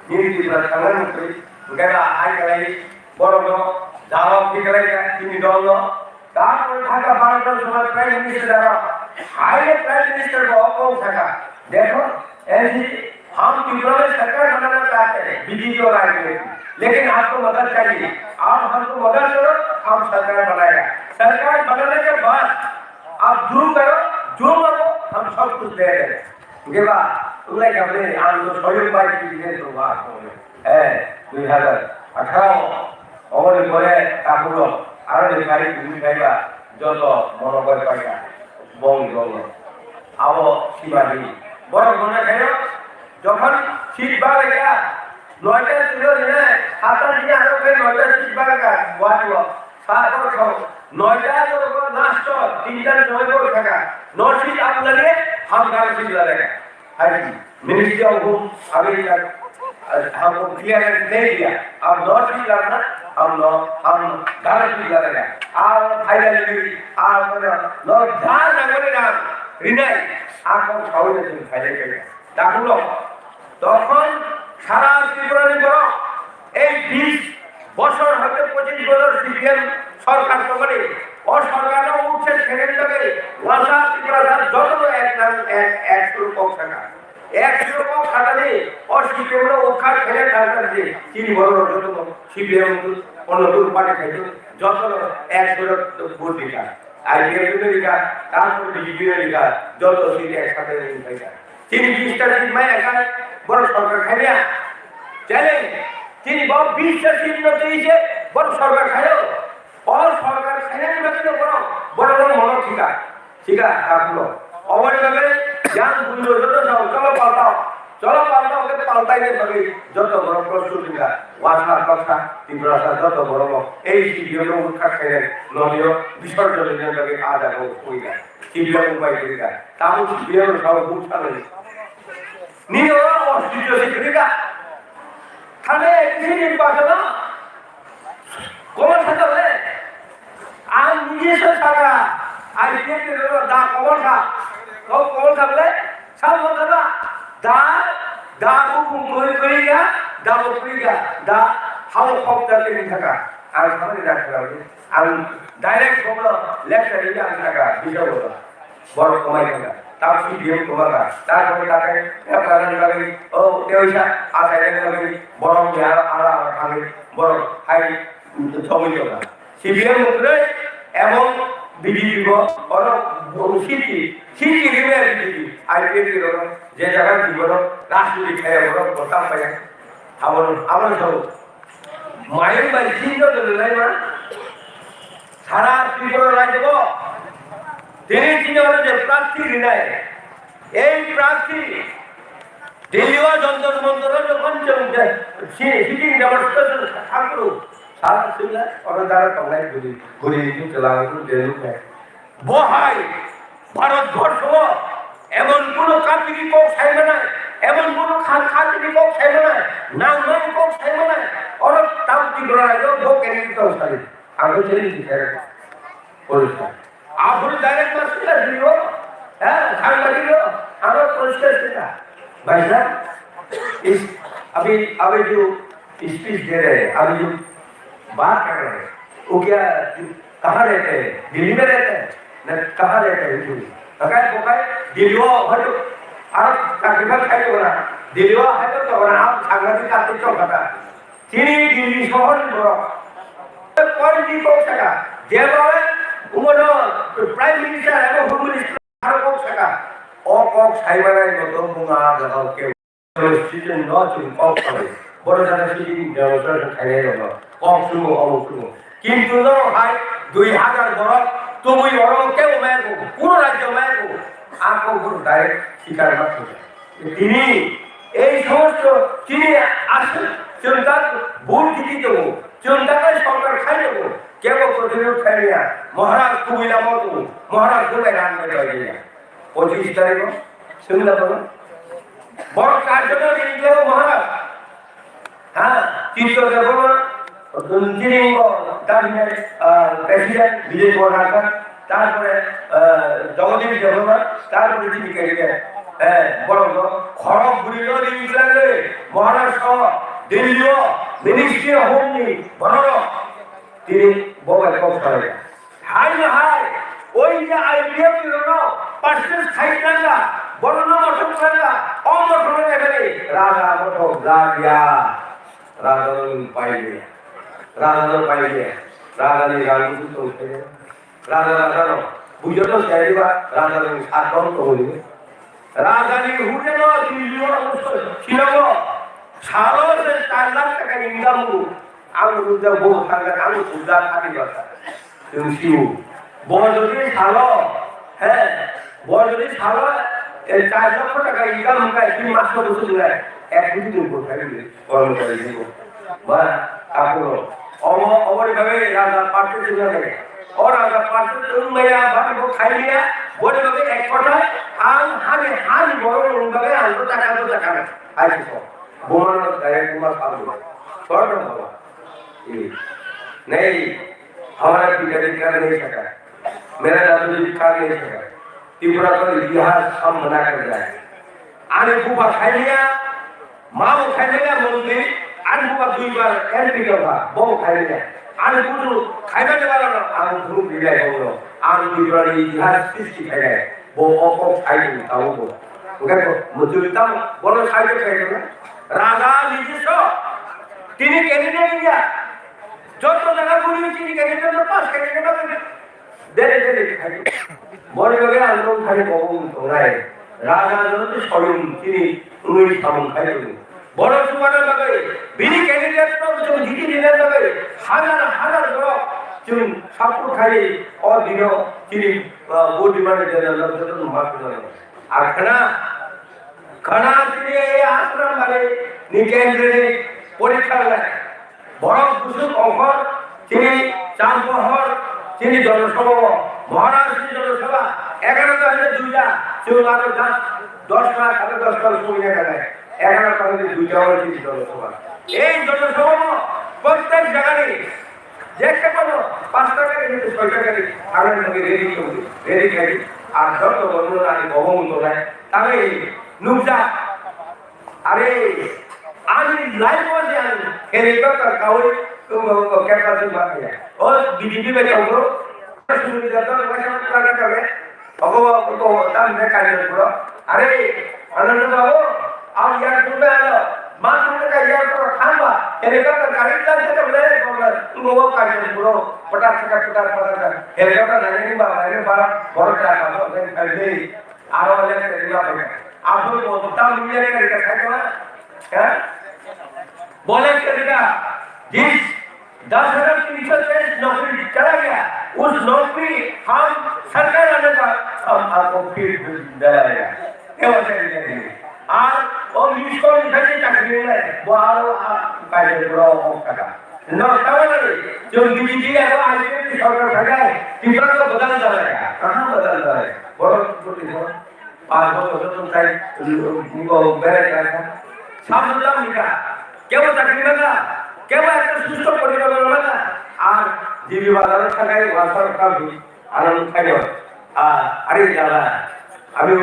নির্দিষ্ট প্রধান উপরে গেলা আই গলাই বড় বড় দাও টিকাই তিনি দল তারপরে ঢাকা 12টার সময় prime minister high prime minister को कौन सका देखो ऐसी हम त्रिपुरा में सरकार बनाना चाहते हैं बीजेपी और आरजेडी लेकिन आपको मदद चाहिए आप हमको मदद करो हम सरकार बनाएगा सरकार बनाने के बाद आप जो करो हम सब कुछ दे देंगे के बाद तुम्हें हमने हम लोग सहयोग पाई बिजनेस होगा है 2018 और बोले कापुलो আর লেখাই তুমি খাইবা যত মন করে পাইবা বল বল আবো শিবাজি বড় মনে খাইও যখন শীত বাড়ে গিয়া 9টা ছিল না 7টা দিনে আরো ফের 9টা শীত বাড়ে গা ওয়াটিও তারপর খাও 9টা তো নাস্ত 3টা সময় করে থাকা 9 শীত আপ লাগে हम गाल शीत लगेगा हां जी मिनिस्ट्री ऑफ होम अभी हमको क्लियरेंस नहीं दिया अब 9 शीत लगना हम गाल शीत लगेगा আর ফাইনালি আর লোক ধান নগরে না রিনাই আপন খাওয়ালে তুমি ফাইনাল করে তাহলে তখন সারা ত্রিপুরার বড় এই 20 বছর হতে 25 বছর সিপিএম সরকার তো করে ও সরকারও উঠছে সেকেন্ডে ওয়াসা ত্রিপুরা যত এক নাম 100 কম টাকা 100 কম খাটালে ও সিপিএম ওখান খেলে ঢালতে যে চিনি বড় যত সিপিএম অন্য দূর পারে খাইতো যত 100 ভোট দিকা আইপিএফ এর দিকা তারপর বিজেপি এর দিকা যত সিট একসাথে খাইতা চিনি 20টা সিট মাই একা বড় সরকার খাইয়া চলে চিনি বড় 20টা সিট নতেইছে বড় সরকার খাইও और সরকার খাইয়া নিতে বড় বড় বড় মন ঠিক আছে আপলো অবৈধভাবে জ্ঞান বুঝলো যত চলো পাল্টাও ওকে পাল্টাই নে ভাবে যত বড় প্রস্তুতিটা ওয়াসা কথা ত্রিপুরা যত বড় এই সিডিও উঠা খেলে নদীও বিসর্জনের জন্য আজ আগে হয়ে যায় সিডিও উপায় করে যায় তাও সিডিও সব উঠালে নিও অস্তিত্ব শিক্ষিকা খানে একদিন নির্বাচন কোন থাকবে আর নিজস্ব থাকা আর যেতে দা কমলটা কমল থাকলে সব কথা দা হুকুম করিয়া দা বকরিয়া দা হাও কম দাতে থাকা আর সামনে রাখতে হবে আর ডাইরেক্ট বলো লেফট সাইডে আমি থাকা বিজয় বলো বড় কমাই থাকা তার সিডিও তোমারা তারপরে তাকে প্রাধান্য লাগে ও দেওইসা আসাইলে লাগে বড় আর খাবে বড় হাই ছবিটা সিবিএম মুখে এবং বিজেপি और সিটি দিবে বিজেপি আইপিএল এর যে জায়গা জীবন রাষ্ট্রীয় খায় বড় কথা পায় আমার সব মায়ের বাড়ি চিন্তা করে নাই না সারা ত্রিপুরা রাজ্য তিনি চিন্তা করে যে প্রার্থী রিনায় এই প্রার্থী দিল্লিও যন্তর মন্তর যখন সিটিং ডেমনস্ট্রেশন থাকলো সারা ছিল ওরা দ্বারা কমলাই ঘুরি চালানো দেলু वो हाय ভারতবর্ষ এমন কোন কান্ট্রি কো চাইবে না এমন কোন কান্ট্রি কো চাইবে না না নয় কো চাইবে না और তাও কি বলা যায় वो কেন তো চাই আগে চলে দিতে পরিষ্কার আপনি ডাইরেক্ট মাসটা দিও হ্যাঁ সাংবাদিক আমরা পরিষ্কার সেটা भाई साहब इस अभी जो स्पीच दे रहे हैं, अभी जो बात कर रहे हैं वो क्या कहाँ रहते हैं, दिल्ली में रहते हैं न कहाँ रहते हैं, अगर बोकाय दिल्ली है तो आप तकरीबन खाई तो ना दिल्ली है तो ना आप सांगठिक आते चौका चीनी दिल्ली शहर बड़ा पॉइंट की कोई सका जेबावे उमनो प्राइम मिनिस्टर है वो होम मिनिस्टर हर कोई सका और कोई साइबर है तो बुआ लगाओ के सीजन नौ चुन कोई करे बड़े ज़्यादा सीजन डेवलपर खाने वाला कोई सुनो और सुनो किंतु तो हाई 2000 बड़ा तो वही औरों के वो मैं को पूरा राज्य मैं को आपको पूरा डायरेक्ट शिकार मत हो चीनी এই সমস্ত চীনে আসে চিন্তা ভুল দিদি দেবো চিন্তাকে সরকার খাই দেবো কেবল প্রতিরোধ খাই না মহারাজ কুমিলা মতো মহারাজ কোথায় রান করে গিয়ে 25 তারিখ শুনলে তো বড় কার্যকর নিয়ে মহারাজ হ্যাঁ চিত্র দেবো তিনি তারপরে প্রেসিডেন্ট বিজয় বর্ণাকার তারপরে জগদীশ দেবনাথ তারপরে তিনি কেটে বড় খড়গ বুড়িল ইংল্যান্ডে মহারাষ্ট্র দিল্লি মিনিস্ট্রি হোম নি বড় তিনি বড় কম করে হাই হাই ওই যে আইডিয়া ছিল না পার্সেন্ট খাইলাঙ্গা বড় না মঠন খাইলা অমঠন নেবে রাজা মঠন লাগিয়া রাজন পাইলে রাজানি রাজু তো রাজা রাজানো বুঝো তো চাইবা রাজানি সাতন তো বলিবে রাজধানী হুটে না দিল্লি ছিল সারো সে 4 লাখ টাকা ইনকাম আমি বুঝা বউ থাকা আমি বুঝা থাকি কথা তুমি শিউ বড় যদি সারো হ্যাঁ বড় যদি সারো এই 4 লক্ষ টাকা ইনকাম হয় তুমি মাস বছর ধরে এক কোটি দিন করে থাকবে কর্মচারী দিব বা কাপড় অমরে ভাবে রাজা পার্টি ছিল না और अगर पार्टी तुम मेरा बाकी को खाई लिया बोले बगे एक कोटा आम हमें हाल बोलो उन बगे आम तो तका में आज को बुमानो डायरेक्ट बुमा पालू छोड़ दो बाबा ये नहीं हमारा पिताजी कर नहीं सका मेरा दादाजी कर नहीं सका त्रिपुरा का इतिहास हम बना कर जाए आने बुबा खाई लिया माँ वो खाई लिया मंत्री आने बुबा 2 बार एमपी का वो खाई लिया आने बुटू खाइबा वाला ना आने धूप दिया है वो आने त्रिपुरा की इतिहास सृष्टि है वो ओको खाई ताऊ को उनका मुजुलता बोलो खाई खाई ना राजा निजिसो तीन कैंडिडेट दिया जो तो जगह गुरु तीन कैंडिडेट में पास कैंडिडेट में दे खाई बोले लगे अंदर खाई बहु तो रहे राजा जो तो सोलुम तीन उन्हीं सामने खाई বড় সুবানের লগে বিনি ক্যান্ডিডেট তো जो জিতি দিলেন লগে হাজার বড় চুন সাপু খাই ও দিন তিনি ভোট দিবারে দেন লগে মাফ করে আর খানা তিনি এই আশ্রম মানে নিকেন্দ্রে পরীক্ষা লাগে বড় কুসুম অফর তিনি চাঁদবহর তিনি জনসভা মহারাষ্ট্র জনসভা 11,000 দুইটা চুনার 10 লাখ 10 লাখ সময় লাগে 11 তারিখে দুইটা হচ্ছে জনসভা এই জনসভা প্রত্যেক জায়গায় দেখতে পাবো 5 টাকা কিন্তু 6 টাকা আগে থেকে রেডি খাই আর যত বন্ধুরা আগে বহুমূল্য নেয় তবে নুকসা আরে আমি লাইভ বসে আমি হেলিকপ্টার কাউই ক্যাপাসিটি বাকি ও বিজেপি में चलो सुविधा तो वैसा लगा करे भगवा को दाम में कार्य करो अरे आनंद बाबू आप यार तुम में आ जाओ मां तुमने का यार तो खानवा हेलीकॉप्टर गाड़ी चलते तो ले तुम वो कार्य करो पटाख हेलीकॉप्टर नहीं नहीं बाबा अरे बाबा बहुत क्या बाबा कर दे आरो ले हेलीकॉप्टर आप वो बताओ मिले करके खाएगा हैं बोले करेगा जिस 10,323 नौकरी चला गया उस नौकरी हम सरकार आने का हम आपको फिर दिलाएगा क्या होता है और वो मिसको निकलने चाकरी में वो आरो कार्य करो का नो तब जो बीजेपी है वो आज की सरकार सरकार तीसरा को बदल जाएगा कहां बदल जाएगा बहुत छोटी हो 5 वर्ष तो चाहिए उनको बेरे का सब मतलब निका क्या वो चाकरी में का কেবল একটা সুস্থ পরিবার হলো না আর জিবি বাজারে থাকাই ওয়াসার কাবি আনন্দ খাইও আরে দাদা আমি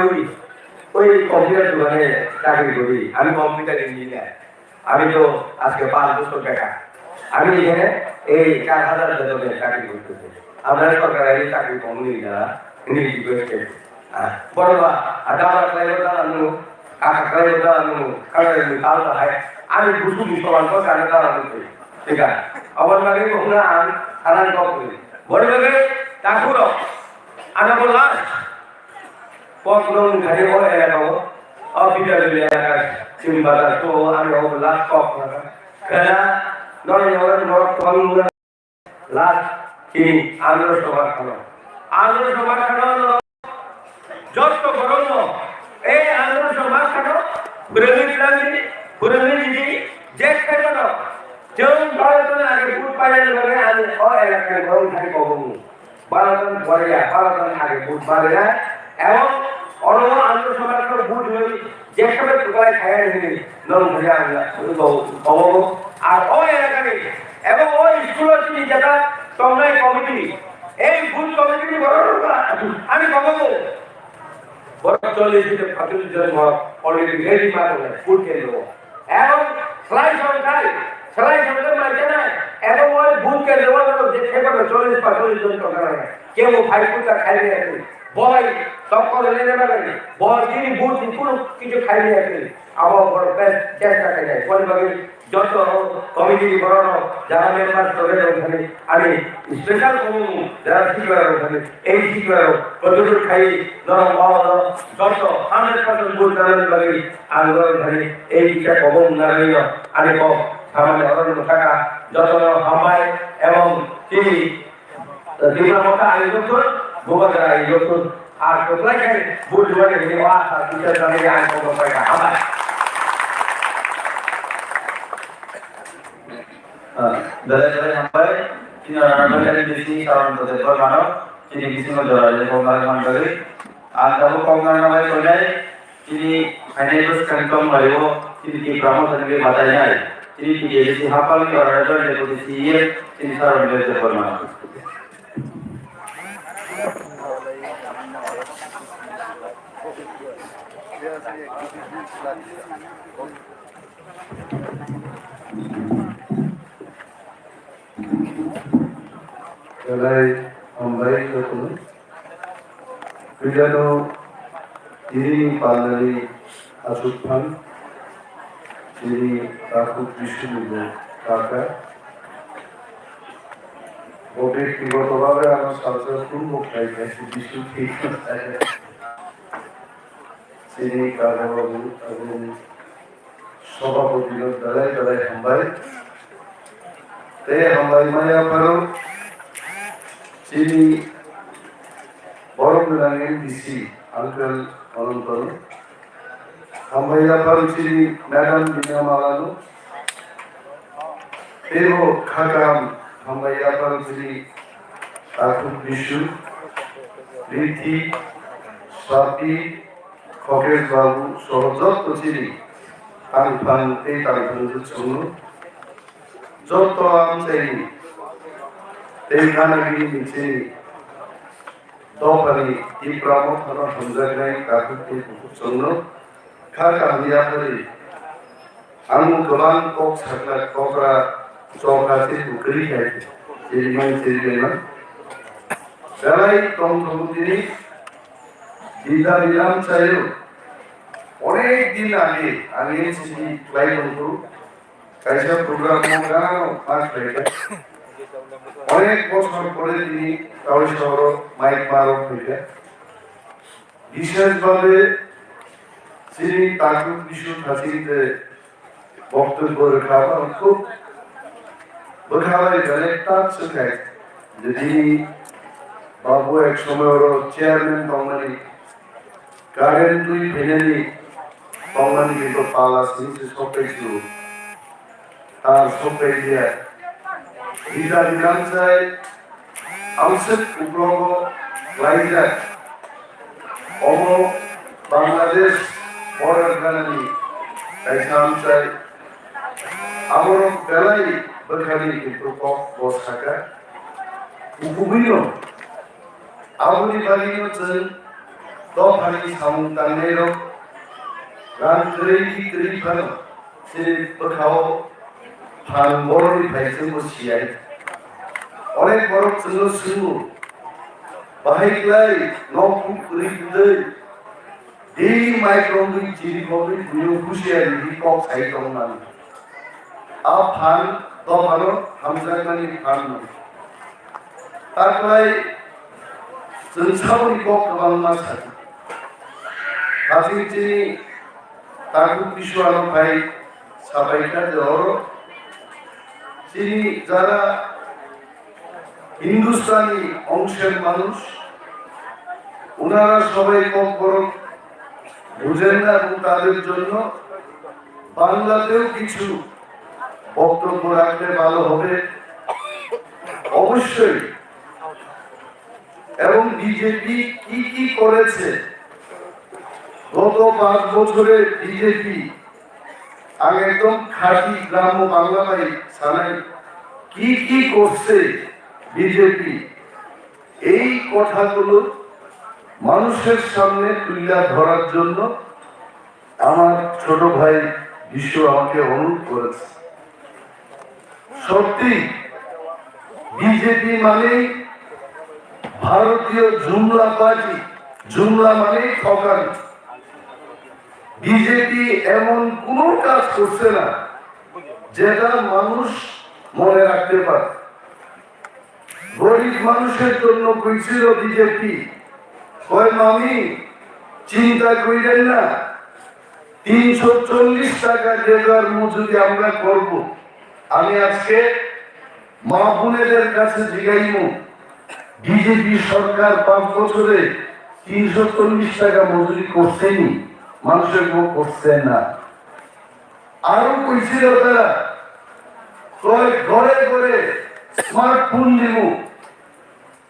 ওই কম্পিউটার দোকানে চাকরি করি আমি কম্পিউটার ইঞ্জিনিয়ার আমি তো আজকে 5 বছর বেকার। আমি এখানে এই 4,000 বেতনে চাকরি করতেছি। আমরা সরকারি চাকরি কম নিই না, নিয়ে করতে বড় বা দাদা ক্লাইও দাঁড়ানো, কাকা ক্লাইও দাঁড়ানো, কাকা কালটা হয়। আমি বুঝু সমান কথা আমি দাঁড়ানো করি, ঠিক আছে? আমার লাগে কখনো আমি সারান কম করি বড় লাগে তাকুর আনা বললাম পকলন ঘাড়ি হয় এলাকাও অবিদালি এলাকা সিমবাদা তো আমি লাস্ট কপ না কেনা নয় নয় নয় কম লাস্ট কি আলো সবার খানো যত গরম এই আলো সবার খানো পুরনি দিদি যে খানো যেমন ভারতের আগে ফুট পাইলে বলে আমি ও এলাকায় গরম খাই কম ভারতের পরে ভারতের আগে ফুট পারে না এবং অন্য আলো সবার খানো ফুট হই যে খাবে টুকরায় খায় নিবি নরম ভরে আনলা কম আর ও এলাকায় এবং ওই স্কুলের যেটা তোমরা কমিটি এই ভুল কমিটি বড় আমি কমাবো বড় 40 জন অলরেডি রেডি মারবে ফুল কে দেবো এবং সেলাই সংখ্যার মাঝে না এবং ওই ভুল কে দেবো যে খেয়ে 40-45 জন টাকা কেউ 5 ফুট খাইয়ে আছে বয় সব করে নিয়ে যাবে বয় তিনি ভুল কোনো কিছু খাইয়ে আছে আবার বড় বেস্ট চেষ্টা করে পরিবারের যত কমিটি বড় যারা মেম্বার তবে ওখানে আমি স্পেশাল কমিটি যারা শিখবার ওখানে এই শিখবার প্রচুর খাই নরম যত 100% ভুল জানান লাগে আর ওখানে এই দিকটা কম না রইল আমি কম সামান্য অরণ্য টাকা যত হামায় এবং তিনি মতো আয়োজন করুন গোবাদের আয়োজন করুন আর কোথায় খাই ভুল জোয়ারে দেওয়া আর বিচার জানিয়ে আইন কম টাকা আমার dari sampai ini orang-orang dari bisi kawan betul mana ini bisi menjual dari kongar mandiri anda bu kongar nama itu nih ini hanya itu kantor mariwo ini di promosi sendiri batanya ini di bisi hafal ini orang-orang dari bisi ini sarang dari betul mana Jalai ambai itu, Pilihan ini palari asupan, ini aku Kristus itu kakak. Objek tiga tohawe anak salsa tumbuh kayak Kristus itu ada. Ini kakak baru, aku sobat berdiri jalai ambai. Ambai maya baru. Sini borong dengan MDC, Uncle Olontono. Hambaya baru sini Madam Bina Malanu. Pero Khagam Hambaya baru sini Aku Bishu, Riti, Sapi, Kokesh Babu, Sohojot to sini Angpan Angpan Sunu. Joto Am sini. Telangana ini sini, dua hari di Pramod karena penjagaan kakut itu sungguh, kakak dia hari, anu dolan kok saklat kokra coklat itu kiri hari, jadi mana, Jalai tong ini, tidak bilang saya, orang din lagi sini lain untuk, kaisa program mau mas mereka. অনেক বছর পরে তিনি কাউরি শহর mic মারক হইলেন বিশেষভাবে তিনি তাকুব বিশু হাসিতে বক্তব্য রাখা খুব বোঝাবাই একটা শেখায় যে তিনি বাবু এক সময় ওর চেয়ারম্যান কোম্পানি কারেন্ট দুই ভেঙে কোম্পানি কিন্তু পালা সিনসে সবটাই ছিল তার সবটাই দিয়ে Bisa dilansai Amset Uklogo Lainnya Omo Bangladesh Border Ganani Kaishamsai Amorok Belai Berkali Itu Kok Bos Haka Ukubino Abudi Balino Chen Dok Hari Samung Tanero Ran Trei Tripano তিনি খাও ফান বড়ই ভাইসে বসিয়াই অনেক বড় ছিল শুরু বাহিকলাই নকুরি দুই এই মাইক্রোমি চিনি কবি দুই খুশিয়ারি দি কক সাইটং নাম আ ফান দফানো হামজাগানি ফান তারপরে जों सावरि কক गोबां साथि फारसेथिं तागु बिश्वानो भाई साबायखर जहर তিনি যারা হিন্দুস্তানি অংশের মানুষ ওনারা সবাই কক বড় বুঝেন না এবং তাদের জন্য বাংলাতেও কিছু বক্তব্য রাখলে ভালো হবে অবশ্যই। এবং বিজেপি কি করেছে গত 5 বছরে বিজেপি আগে একদম খাঁটি গ্রাম বাংলা ভাই সানাই কি করছে বিজেপি এই কথাগুলো মানুষের সামনে তুলে ধরার জন্য আমার ছোট ভাই বিশ্ব আমাকে অনুরোধ করেছে। সত্যি বিজেপি মানে ভারতীয় জুমলা পার্টি, জুমলা মানে ঠকানো। বিজেপি এমন কোন কাজ করছে না যেটা মানুষ মনে রাখতে পারে। গরিব মানুষের জন্য কইছিল বিজেপি কয় মামি চিন্তা কইলেন না 340 টাকা দেওয়ার মজুরি আমরা করব। আমি আজকে মা বোনেদের কাছে জিজ্ঞাইমু বিজেপি সরকার 5 বছরে 340 টাকা মজুরি করছেনি, মানুষের মুখ করছে না। আরো কইছিল তারা কয় ঘরে ঘরে স্মার্টফোন দিব।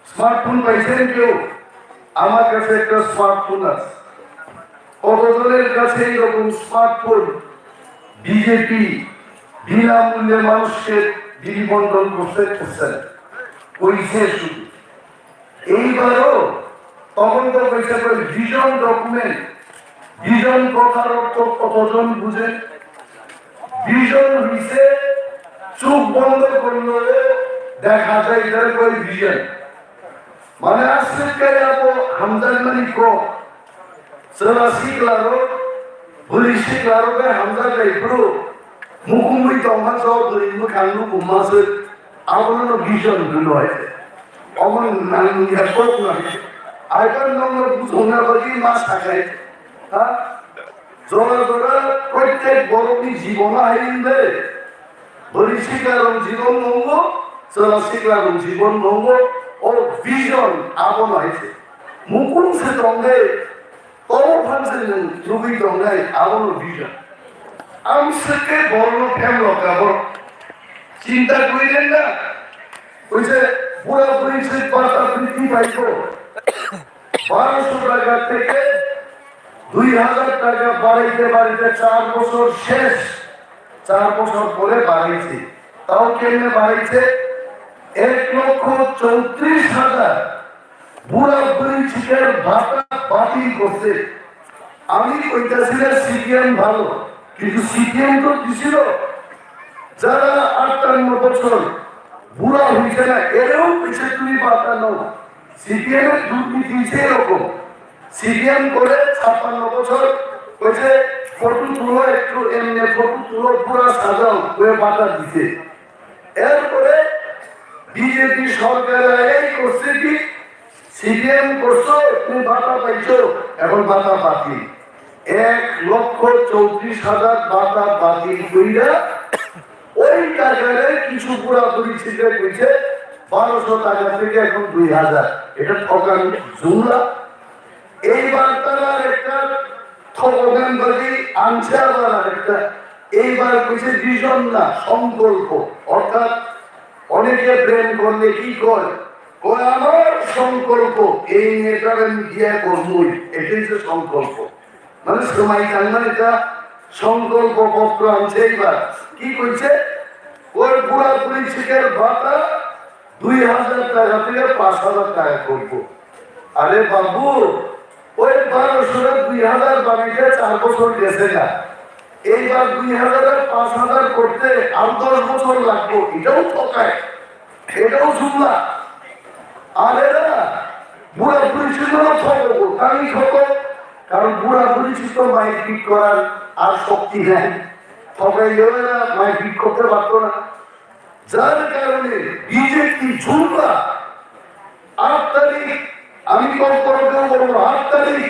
স্মার্টফোন পাইছেন কেউ? আমার কাছে একটা স্মার্টফোন আছে। কতজনের কাছে এরকম স্মার্টফোন বিজেপি বিনামূল্যে মানুষকে বিলিবন্টন করতে করছেন? কইছে শুধু। এইবারও তখন তো কইছে ভিশন ডকুমেন্ট। ভিশন কথার অর্থ কতজন বুঝেন? ভিশন হইছে চোখ বন্ধ করলে দেখা যায় এটার কই ভিশন মানে আসছে কায়াবো হামদান মানি কো সরাসি ক্লারো পুলিশি ক্লারো কে হামদা কাইপ্রো মুকুমুই তমা সব দরিমু খানু কুমাসে আবরণ ভিশন গুলো আছে অমন নানি ইয়াকো না আইকার নম্বর বুঝনা বলি মাস থাকায় হ্যাঁ জোরা জোরা প্রত্যেক বড়টি জীবন হাইন্দে পুলিশি ক্লারো জীবন নঙ্গ সরাসি ক্লারো জীবন নঙ্গ ও ভিশন আবন হয়েছে মুকুম সে তঙ্গে তব ভাবছেন রুবি তঙ্গাই আবন ভিশন আমসকে বর্ণ ফেম লকাবো চিন্তা করিলেন না কইছে পুরা পুলিশের পাতা বৃদ্ধি পাইছো 1200 টাকা থেকে 2000 টাকা বাড়াইতে বাড়াইতে 4 বছর শেষ 4 বছর পরে বাড়াইছে। তাও কেমনে বাড়াইছে? 1,34,000 বুড়া বুড়ি চিকের ভাতা বাতিল করছে। আমি কইতাছিলাম সিপিএম ভালো, কিন্তু সিপিএম তো দিছিল যারা 58 বছর বুড়া হইছে না এরও পিছিয়ে তুমি বাতা নাও। সিপিএম এর দুর্নীতি দিছে এরকম। সিপিএম করে 56 বছর কইছে ফটো তুলো একটু এমনি ফটো তুলো পুরা সাজাও ওই বাতা দিছে। এরপরে বিজেপি সরকার এই করছে কি সিপিএম করছো তুমি বাতা পাইছো এখন বাতা বাতিল। 1,34,000 বাতা বাতিল কইরা ওই টাকারে কিছু পুরা পরিচিত কইছে 1200 টাকা থেকে এখন 2000। এটা ঠকানো জুমলা। এইবার তারা একটা ঠকান বাজি আনছে আবার একটা এইবার কইছে ভিশন না সংকল্প। অর্থাৎ অনেকে প্রেম করলে কি করে ওই আমার সংকল্প এই নেতার আমি দিয়া করবই, এটাই যে সংকল্প মানে সময় কান্না এটা সংকল্প পত্র আনছে। এইবার কি কইছে ওই পুরা পুলিশের ভাতা 2000 টাকা থেকে 5000 টাকা করবো। আরে বাবু ওই 1200 2000 বানাইতে 4 বছর গেছে না। এইবার 2000 5000 করতে আর 10 বছর লাগবে, এটাও ঠকায়, এটাও জুমলা। আর এরা বুড়া বুড়ি ছিল ঠকবো, আমি ঠকব, কারণ বুড়া বুড়ি ছিল মাইক করার আর শক্তি নেই, ঠকাইলেও এরা মাইক করতে পারতো না। যার কারণে বিজেপি ঝুমলা 8 তারিখ, আমি কর্মকর্তা বলবো 8 তারিখ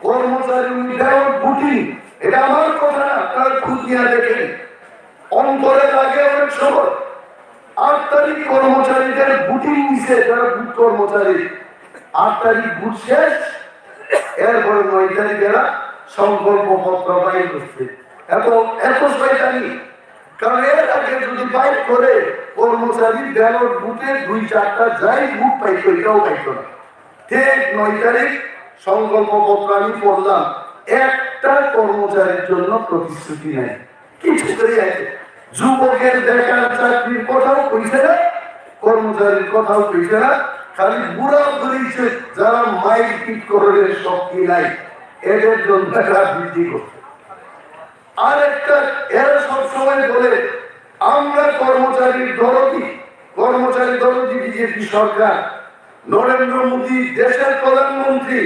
কর্মচারী উন্নয়ন বুটিং, এটা আমার কথা না, আপনারা খুঁজ নিয়ে দেখেন, অন্তরে লাগে অনেক সময়। 8 তারিখ কর্মচারীদের বুটিং নিছে, যারা বুথ কর্মচারী, 8 তারিখ বুথ শেষ, এরপরে 9 তারিখ এরা সংকল্প পত্র বাইর করছে। এত শয়তানি, কারণ এর আগে যদি বাইর করে কর্মচারী ব্যালট বুথে 2-4টা যাই বুথ পাইতো, এটাও পাইতো না। ঠিক 9 তারিখ সংকল্প পত্র আমি পড়লাম, একটা কর্মচারীর জন্য প্রতিশ্রুতি নেই, কিছু করে আছে। যুবকের বেকার চাকরির কথাও কইছে না, কর্মচারীর কথাও কইছে না, খালি বুড়া বুড়িছে যারা মাইক পিট করার শক্তি নাই, এদের জন্য রাজনীতি করছে। আর একটা এরা সবসময় বলে আমরা কর্মচারীর দরদি, কর্মচারী দরদি বিজেপি সরকার, নরেন্দ্র মোদী দেশের প্রধানমন্ত্রী,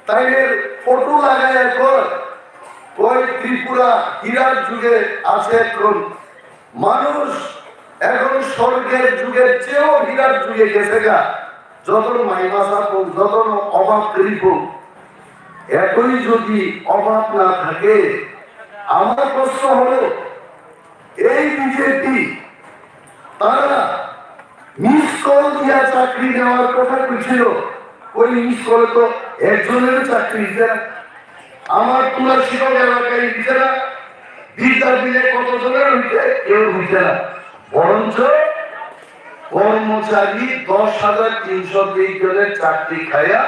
তাইলে ফটো লাগায় পর ওই ত্রিপুরা হীরার যুগে আছে, এখন মানুষ এখন স্বর্গের যুগের চেয়েও হীরার যুগে গেছে গা, যত মাইমাসা হোক, যত অভাব তৈরি হোক, এতই যদি অভাব না থাকে, আমার প্রশ্ন হলো এই বিজেপি তারা মিস কল দিয়া চাকরি নেওয়ার কথা কইছিল, ওই মিস কলে তো একজনের চাকরি দিতে না। আমার পুরা শিক্ষক এলাকায় দিতে না, বিদ্যাপীঠে কতজনের হইতে, কেউ হইতে না, বরঞ্চ কর্মচারী 10,320 জনের চাকরি খায়া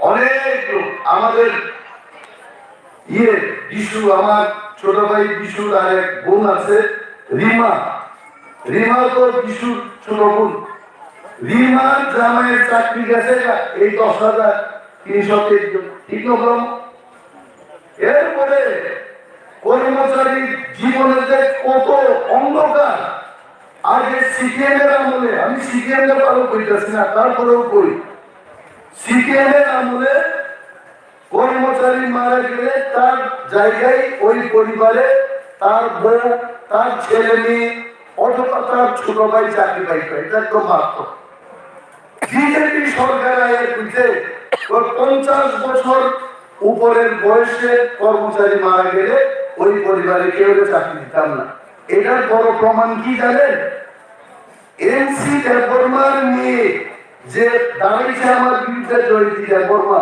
অনেক লোক। আমাদের বিশু, আমার ছোট ভাই বিশুর আর এক বোন আছে রিমা, রিমা তো বিশুর ছোট বোন, রিমার জামাইয়ের চাকরি গেছে এই 10,320 জন, ঠিক না? এরপরে কর্মচারী জীবনে যে কত অন্ধকার, আগে সিপিএম এর আমলে, আমি সিপিএম এর পালন করতেছি না, তারপরেও করি, সিপিএম এর আমলে কর্মচারী মারা গেলে তার জায়গায় ওই পরিবারে তার বউ, তার ছেলে মেয়ে অথবা তার ছোট ভাই চাকরি পাইতো, এটা তো মাত্র। বিজেপি সরকার আয়ের পিছিয়ে 50 বছর উপরের বয়সে কর্মচারী মারা গেলে ওই পরিবারে কেউ চাকরি দিতাম না। এটার বড় প্রমাণ কি জানেন? এনসি দেববর্মার মেয়ে যে দাঁড়িয়েছে আমার বিরুদ্ধে, জয়ন্তী দেববর্মা,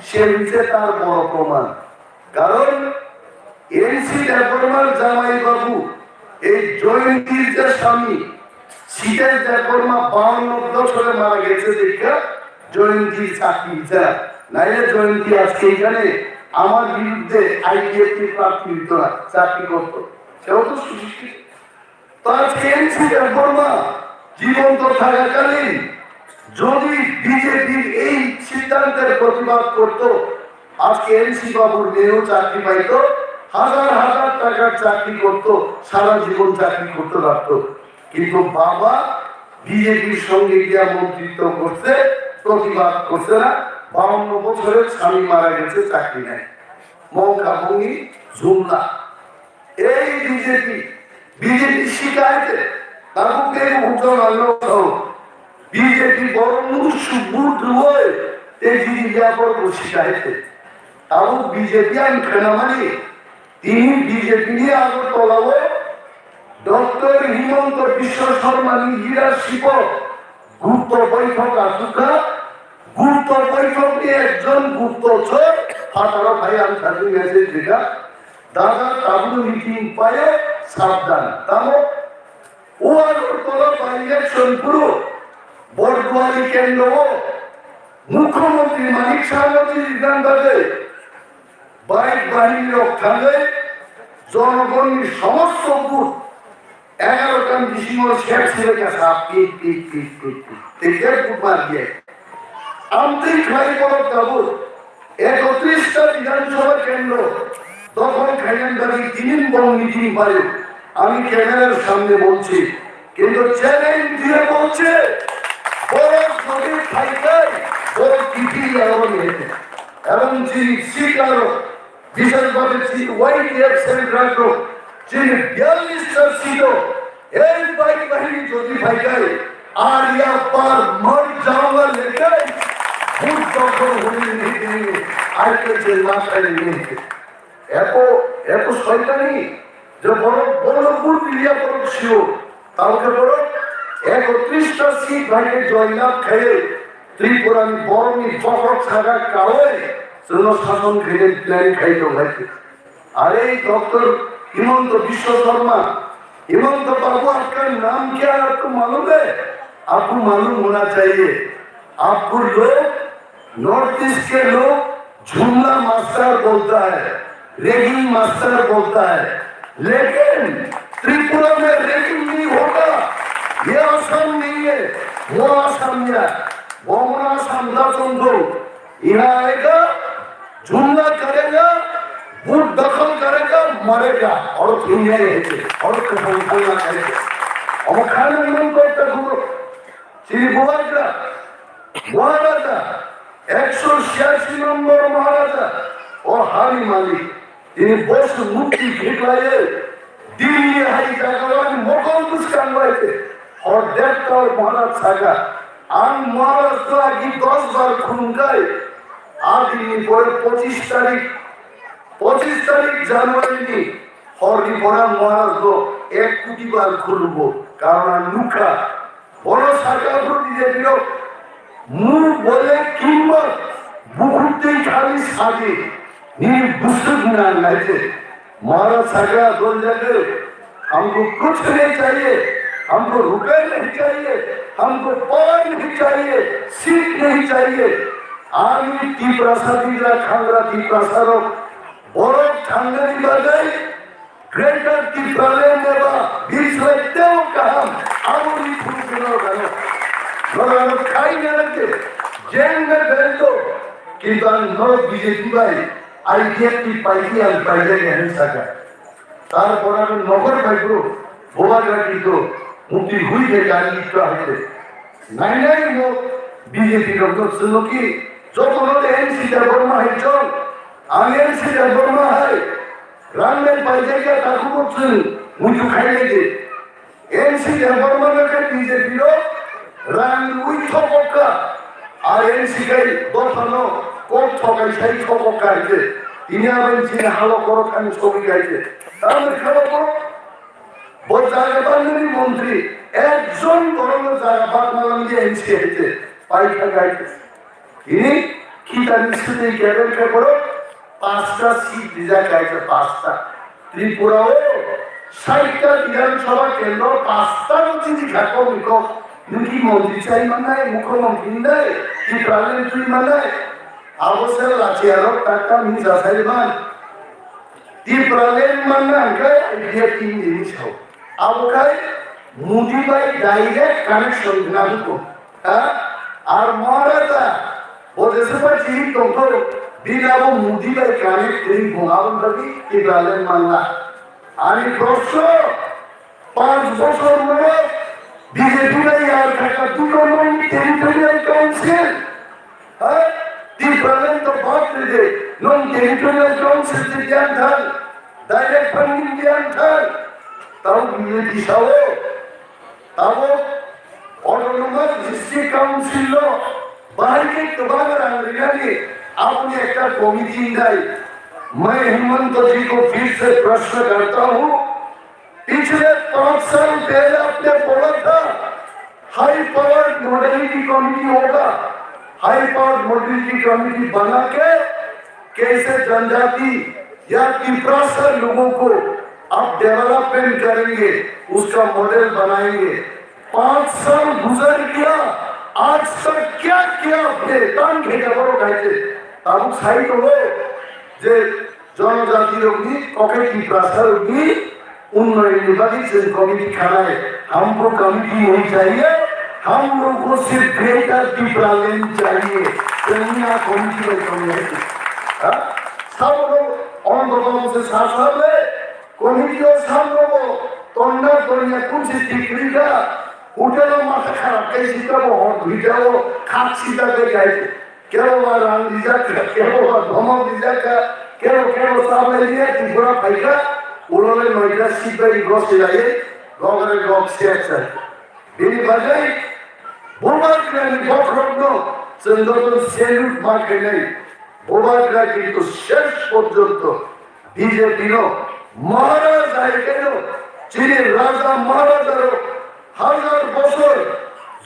সে হচ্ছে তার বড় প্রমাণ। কারণ এনসি দেববর্মার জামাই বাবু এই জয়ন্তীর যে স্বামী শীতের দেববর্মা 52 বছরে মারা গেছে, দেখা জয়ন্তীর চাকরি দিতে, নাইলে জয়ন্তী আজকে এখানে আমার বিরুদ্ধে আইডিএফটি প্রার্থী দিত না, চাকরি করত, সেও তো সুশিক্ষিত। তো আজকে এনসি দেববর্মা জীবন্ত থাকাকালীন যদি বিজেপির এই সিদ্ধান্তের প্রতিবাদ করত, আজকে এনসি বাবুর মেয়েও চাকরি পাইতো, হাজার হাজার টাকার চাকরি করত, সারা জীবন চাকরি করতে পারত। কিন্তু বাবা বিজেপির সঙ্গে গিয়া মন্ত্রিত্ব করছে, প্রতিবাদ করছে না। 52 বছরের স্বামী মারা গেছে, চাকরি নেই, মৌকা ভঙ্গি জুমলা। এই বিজেপি শিকায়তে তাকে বিজেপি বড় বুট হয়ে এই জিনিসটা বড় শিকায়তে, তাও বিজেপি আমি খেলা মানি, তিনি বিজেপি নিয়ে আগে তোলাবো। ডক্টর হিমন্ত বিশ্ব শর্মা লিডারশিপ গুপ্ত বৈঠক আসুকা, গুপ্ত বৈঠক নিয়ে একজন গুপ্তচর ফাটারো ভাই আমি সাথে মেসেজ দেখা, দাদা তাবু মিটিং পায়ে সাবধান, তাও ও আগরতলা বাই ইলেকশন পুরো বরদুয়ারি কেন্দ্র মুখ্যমন্ত্রী মানিক সাহামন্ত্রী বিধানবাদে বাইক বাহিনী রক্ষালে জনগণের সমস্ত বুথ 11টা ডিসিমল শেষ ছেড়ে গেছে, আন্তরিক ভাই বলব 31টা বিধানসভা কেন্দ্র তখন খাইয়ানবাড়ি 3 বড় মিটিং পারে আমি ক্যামেরার সামনে বলছি কিন্তু চ্যালেঞ্জ দিয়ে বলছে বড় যদি থাইকাই বড় টিভি এবং যিনি শিকারও বিশেষভাবে ওয়াইটিএফ সেন্ট্রাল যিনি 42টা ছিল এই বাইক বাহিনী যদি থাইকাই আর ইয়া পার মর যাওয়া লেগে ভূত দখল হয়ে নিয়ে আজকে যে মাথায় নিয়ে এত শয়তানি যে বড়পুর ক্রিয়া করুক শিও তাহলে বড় 31টা সিট ভাইকে জয়লাভ খেয়ে ত্রিপুরানি বরমি বহর ছাড়া কারণে শাসন খেলে প্ল্যান খাইতো ভাইকে আর এই ডক্টর হিমন্ত বিশ্ব শর্मा हिमंत बाबू आपका नाम क्या है आपको मालूम है आपको मालूम होना चाहिए आपको लोग नॉर्थ ईस्ट के लोग झूमला मास्टर बोलता है रेगिंग मास्टर बोलता है लेकिन त्रिपुरा में रेगिंग नहीं होगा ये आसाम नहीं है वो आसाम है बोमरा सामदा चंदो यहाँ आएगा झूमला करेगा वोट दखल करेगा मरेगा और दुनिया रहेगी और संभालना करेगा और खाना मन करता गुरु श्री बुआजा महाराजा 186 नंबर महाराजा और हारी मालिक তিনি বস মুক্তি খেলায়ে দিল্লি হাই জাগাওয়ান মোগল দুষ্কান বাইতে और देखता और महाराज सागा आन महाराज तो आगे 10 बार खुनकाए आदि পরে 25 তারিখ জানুয়ারি হরি বড়া মহারাজ 1 কোটি বার খুলবো কারণ লুকা বড় সরকার দিয়ে দিল মুখ বলে কিংমত বুকুতে খালি সাজে नी बुजुर्ग ना लाए महाराज सागा बोल जाते हमको कुछ नहीं चाहिए हमको रुपए नहीं चाहिए हमको पाई नहीं चाहिए सीट नहीं चाहिए आमी ती प्रसादीला खांगरा ती प्रसारो बड़ो खांगरी बाजाई ग्रेटर ती प्रलय नेबा बीच लगते हो काम आमुरी फुलकिनो गानो नरानो खाई न लगते जेंग में बैठ दो कि दान नरो बीजेपी भाई आईटीएफटी पाइटी আর বাইরে গেছে সাকা তারপর আমি নগর বাইকো বোবাগাটি তো মুক্তি হুই গে গাড়ি তো আছে নাই নাই মো বিজেপি লোক শুনো কি যখন এনসি দা বর্মা হইছন আমি এনসি দা বর্মা হয় রামনে বাইরে গিয়া তাকু করছেন মুজু খাইলে যে এনসি দা বর্মা লোকে বিজেপি লোক রাম উই ঠকা আর এনসি গাই দফানো কোট ঠকাই সেই ঠকাইছে তিনি আবেন ছিল হালো করো আমি ছবি গাইছে তাহলে খালো করো বড় জায়গা বান্ধবী মন্ত্রী একজন ধরনের জায়গা বাগমালাম দিয়ে এনসি হয়েছে পাইখা গাইছে তিনি কি তার নিশ্চিত ক্যাডারকে করো 5টা সিট দিজা গাইছে 5টা ত্রিপুরাও 60টা বিধানসভা কেন্দ্র 5টা চিঠি খাকো মিকো নুকি মন্ত্রী চাই মানায় মুখ্যমন্ত্রী দেয় কি প্রধানমন্ত্রী মানায় आवश्यक लाचियारो टाटा मिजा साइबान ती प्रलेन मानना के ये तीन जिनिस हो अब काय मोदी भाई डायरेक्ट कनेक्शन ना को और महाराजा वो जैसे पर चीज तो बिना वो मोदी भाई कनेक्ट करी घुमावन लगी ती प्रलेन मानना आणि प्रश्न 5 বছর ধরে বিজেপি ভাই আর টাকা দুটো নয় টেরিটরিয়াল কাউন্সিল হ্যাঁ ती प्रलय तो बात दे नॉन टेरिटोरियल काउंसिल से ध्यान था डायरेक्ट फंडिंग ध्यान था तब ये दिशाओ तब ऑटोनोमस डिस्ट्रिक्ट काउंसिल लो बाहर के तबादला रंगरेगानी आपने एक कमेटी लाई मैं हेमंत जी को फिर से प्रश्न करता हूँ पिछले 5 साल पहले आपने बोला था हाई पावर मॉडलिटी कमेटी होगा हाई पावर मोबिलिटी कमेटी बना के कैसे जनजाति या पिपरासर लोगों को आप डेवलपमेंट करेंगे उसका मॉडल बनाएंगे 5 साल गुजर गया आज तक क्या किया आपने कान खेजा बड़ो कहते तब साइड हो जे जनजाति लोगी ओके पिपरासर लोगी उन्नयन विभाग से कमेटी खाना है हमको कमेटी नहीं चाहिए हम लोग को सिर्फ ग्रेटर डिप्रेशन चाहिए दुनिया कमेटी में कमेटी सब लोग অন্তত সাসালে কমিটিও সামলাবো তন্না তন্না কুঞ্চি টিকরিটা উঠেও মাথা খারাপ এই শীতাবো হইটাও খাচ্ছি তাদের গাইছে কেউ বা রান দিজাকা কেউ বা ধমক দিজাকা কেউ কেউ সামনে দিয়ে ত্রিপুরা পাইকা উড়লে নয়টা শীতের গছে লাগে গগরে গগ শেষ বিনি বাজাই বোবাকরা বক্রগ্ন চন্দ্রন সেলুট মার্কে নেই বোবাকরা কিন্তু শেষ পর্যন্ত বিজেপির মহারাজ যায় কেন চীনের রাজা মহারাজারও হাজার বছর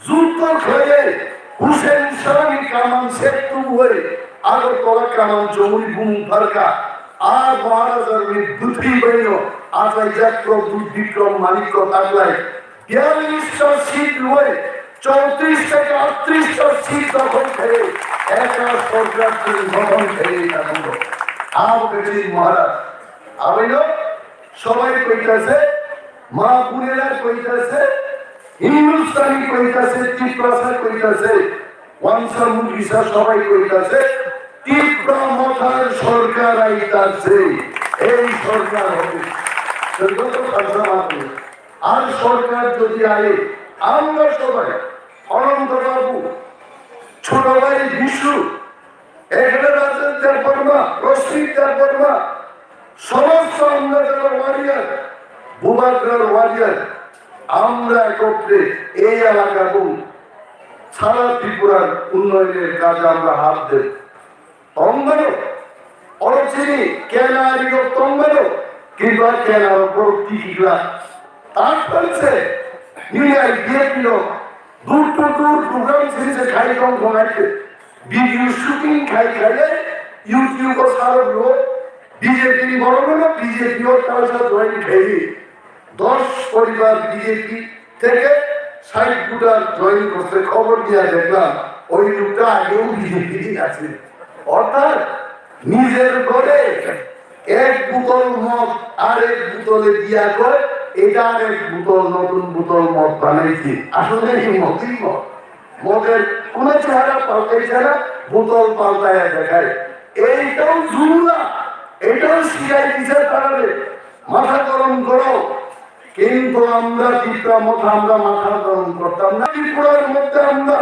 যুদ্ধ খেয়ে হুসেন সারানি কামান সেতু হয়ে আগরতলা কামান জমুরি বুম ফারকা আর মহারাজার দুটি বইন আজাই যাত্র বিক্রম মানিক্য তাগলায় 42টা সিট হয়ে 34 থেকে 38টা সিট দখল করে একা সরকার গঠন করে থাকলো আবগেছি মহারাজ আবেনো সবাই কইতাছে মা পুনেরা কইতাছে হিন্দুস্তানি কইতাছে ত্রিপুরা কইতাছে ওয়ানসা মুগিসা সবাই কইতাছে ত্রিপুরা মথার সরকার আইতাছে এই সরকার হবে আর সরকার যদি আয়ে আমরা সবাই অনন্ত বাবু ছোট ভাই বিশু এখানে রাজেন্দ্র বর্মা রশ্মিত বর্মা সমস্ত আমরা যারা ওয়ারিয়ার বুবাকরার ওয়ারিয়ার আমরা একত্রে এই এলাকা এবং সারা ত্রিপুরার উন্নয়নের কাজে আমরা হাত দেব তঙ্গানো অরচিনি কেন আরিগ তঙ্গানো কিংবা কেন টিকিরা তার ফলছে নিউয়ার বিয়েছিল দূর তো দূর প্রোগ্রাম সিরিজে খাই কম ঘনাইছে ভিডিও শুটিং খাই খাইলে ইউটিউব ও সারা লোক বিজেপি বড় না বিজেপি ও তার সাথে জয়েন খেয়ে 10 পরিবার বিজেপি থেকে 60 ফুটার জয়েন করতে খবর দিয়া দেখলাম ওই লোকটা আগেও বিজেপি আছে অর্থাৎ নিজের ঘরে এক বোতল মদ আরেক বোতলে দিয়া করে এটা আরেক বোতল নতুন বোতল মদ বানাইছি আসলে এই মদই মদ মদের কোন চেহারা পাল্টাইছে না বোতল পাল্টায় দেখায় এইটাও ঝুমলা এটাও শিখাই দিছে তারারে মাথা গরম করো কিন্তু আমরা ত্রিপুরা মতো আমরা মাথা গরম করতাম না ত্রিপুরার মধ্যে আমরা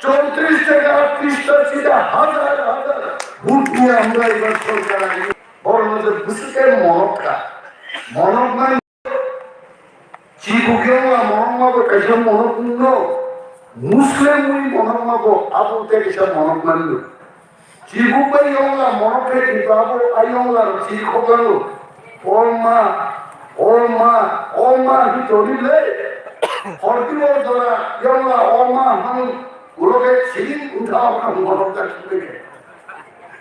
34 থেকে 38টা সিটে হাজার হাজার ভোট নিয়ে আমরা এবার সরকার আনি বড় নজর বুঝতে মনকা মনক মানে চিবুকেও মনক মাবো কেসব মনপূর্ণ মুসলিম মুই মনক মাবো আবু থেকে সব মনক মানলো চিবুকাই ইয়ংলা মনকে কিন্তু আবু আইয়ংলার চিখবানো ও মা হি তরিলে হরদিও জরা ইয়ংলা ও মা হাম গুলোকে ছিলিন উঠাও না মনকটা শুনে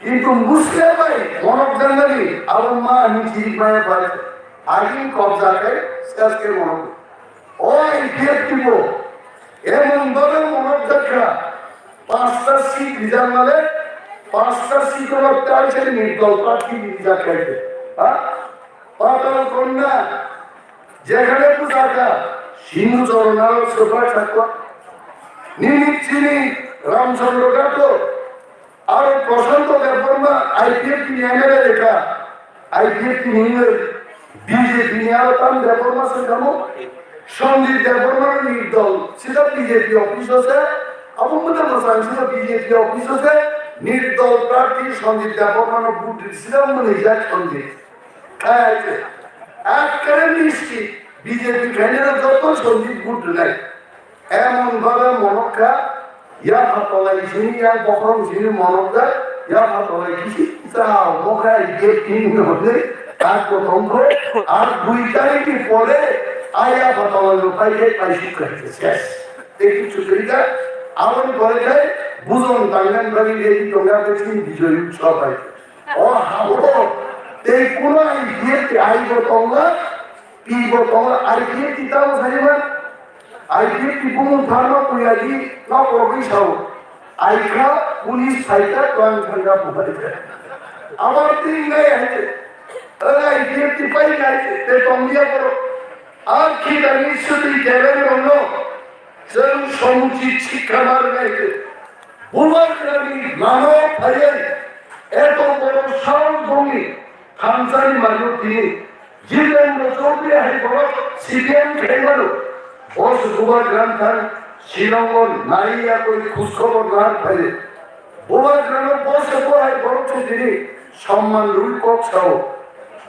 কিন্তু মুসলিম ভাই মনক জানলি আবু মা নি চিরি পায় পায় আগে কবজা করে শেষকে মনক ওই বিয়ের দিব এমন ভাবে মনক দেখা 5টা সিট রিজার্ভ মানে 5টা সিট হলো তার ছেলে নির্দল প্রার্থী রিজার্ভ খাইছে হ্যাঁ পাতাল কন্যা যেখানে পুজাকা সিন্ধু চরণার সোফা থাকতো নিমিত চিনি রামচন্দ্র কাটো আর প্রশান্ত দেববর্মা আইপিএফটি এমএলএ লেখা আইপিএফটি নিয়ে বিজেপি নিয়ে আলোতাম দেববর্মা সে যাবো সঞ্জিত দেববর্মার নির্দল সেটা বিজেপি অফিস আছে অবমুদ্রা প্রসাদ সেটা বিজেপি অফিস আছে নির্দল প্রার্থী সঞ্জিত দেববর্মার বুট দিয়েছিলাম মনে যায় সঞ্জিত খাইছে একেবারে মিষ্টি বিজেপি ফ্যানেরা যত সঞ্জিত বুট নাই এমন ভাবে মনকা ইয়া হাতলাই শুনি ইয়া বকরম শুনি মনকা ইয়া হাতলাই কিছু চাও মখাই গিয়ে তিন হলে তার প্রথম আর 2 তারিখে পরে আয়া হাতলাই লোকাইকে পাইছি করতে শেষ দেখি চুরিটা আমার ঘরে যায় বুঝুন তাঙ্গান বাড়ি এই তোমরা দেখি বিজয় উৎসব হয় ও হাবো এই কোন আইডিয়াতে আইব তোমরা পিব তোমরা আইডিয়াতে তাও জানিবা আইডিয়াতে কোন ধর্ম কইয়াজি না প্রবি সাও আইখা পুলিশ ফাইটা কোন ঠান্ডা পুবাইছে আমার দিন নাই আছে আইডিয়াতে পাই যাইছে তে তোমরা করো আর কি জানি শুধু দেবেন হলো যেন সমুচিত শিক্ষা মার গাইছে বুমার রানী মানব ভাইয়ের এত বড় সাহস ভঙ্গি থানসানি মানুষ তিনি জিতেন্দ্র চৌধুরী হাই বড় সিপিএম খেলবার বস বুবা গ্রাম থান শ্রীরঙ্গন নাইয়া করে খোঁজখবর না ফেলে বুবা গ্রামের বসে বহাই বড় তিনি সম্মান রুল কক সহ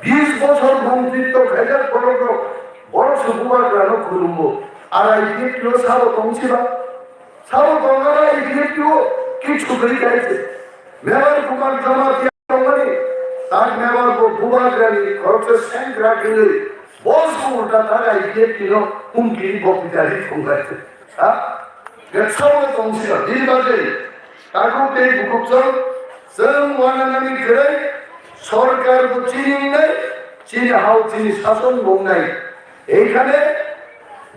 20 বছর মন্ত্রিত্ব ভেজাল বড় বড় বুবা গ্রাম খুলুম্ব আর আইডিয়ে কিলো সারো তংছিবা সারো তঙ্গারা আইডিয়ে কিলো কিছু করে যাইছে মেবার কুমার জমা দিয়া তঙ্গারি তার মেবার বুবা গ্রামে খরচে স্যাঙ্ক রাখিলে বস উল্টা তার আইডিয়ে কিলো হুমকিরি বক্তৃতারি তঙ্গাইছে হ্যাঁ গেছাও তংছিবা দিবাজে কাকুতে বুকুচল সং ওয়ানানামি করে সরকার চিনি নাই চিনি হাও চিনি শাসন বং নাই এইখানে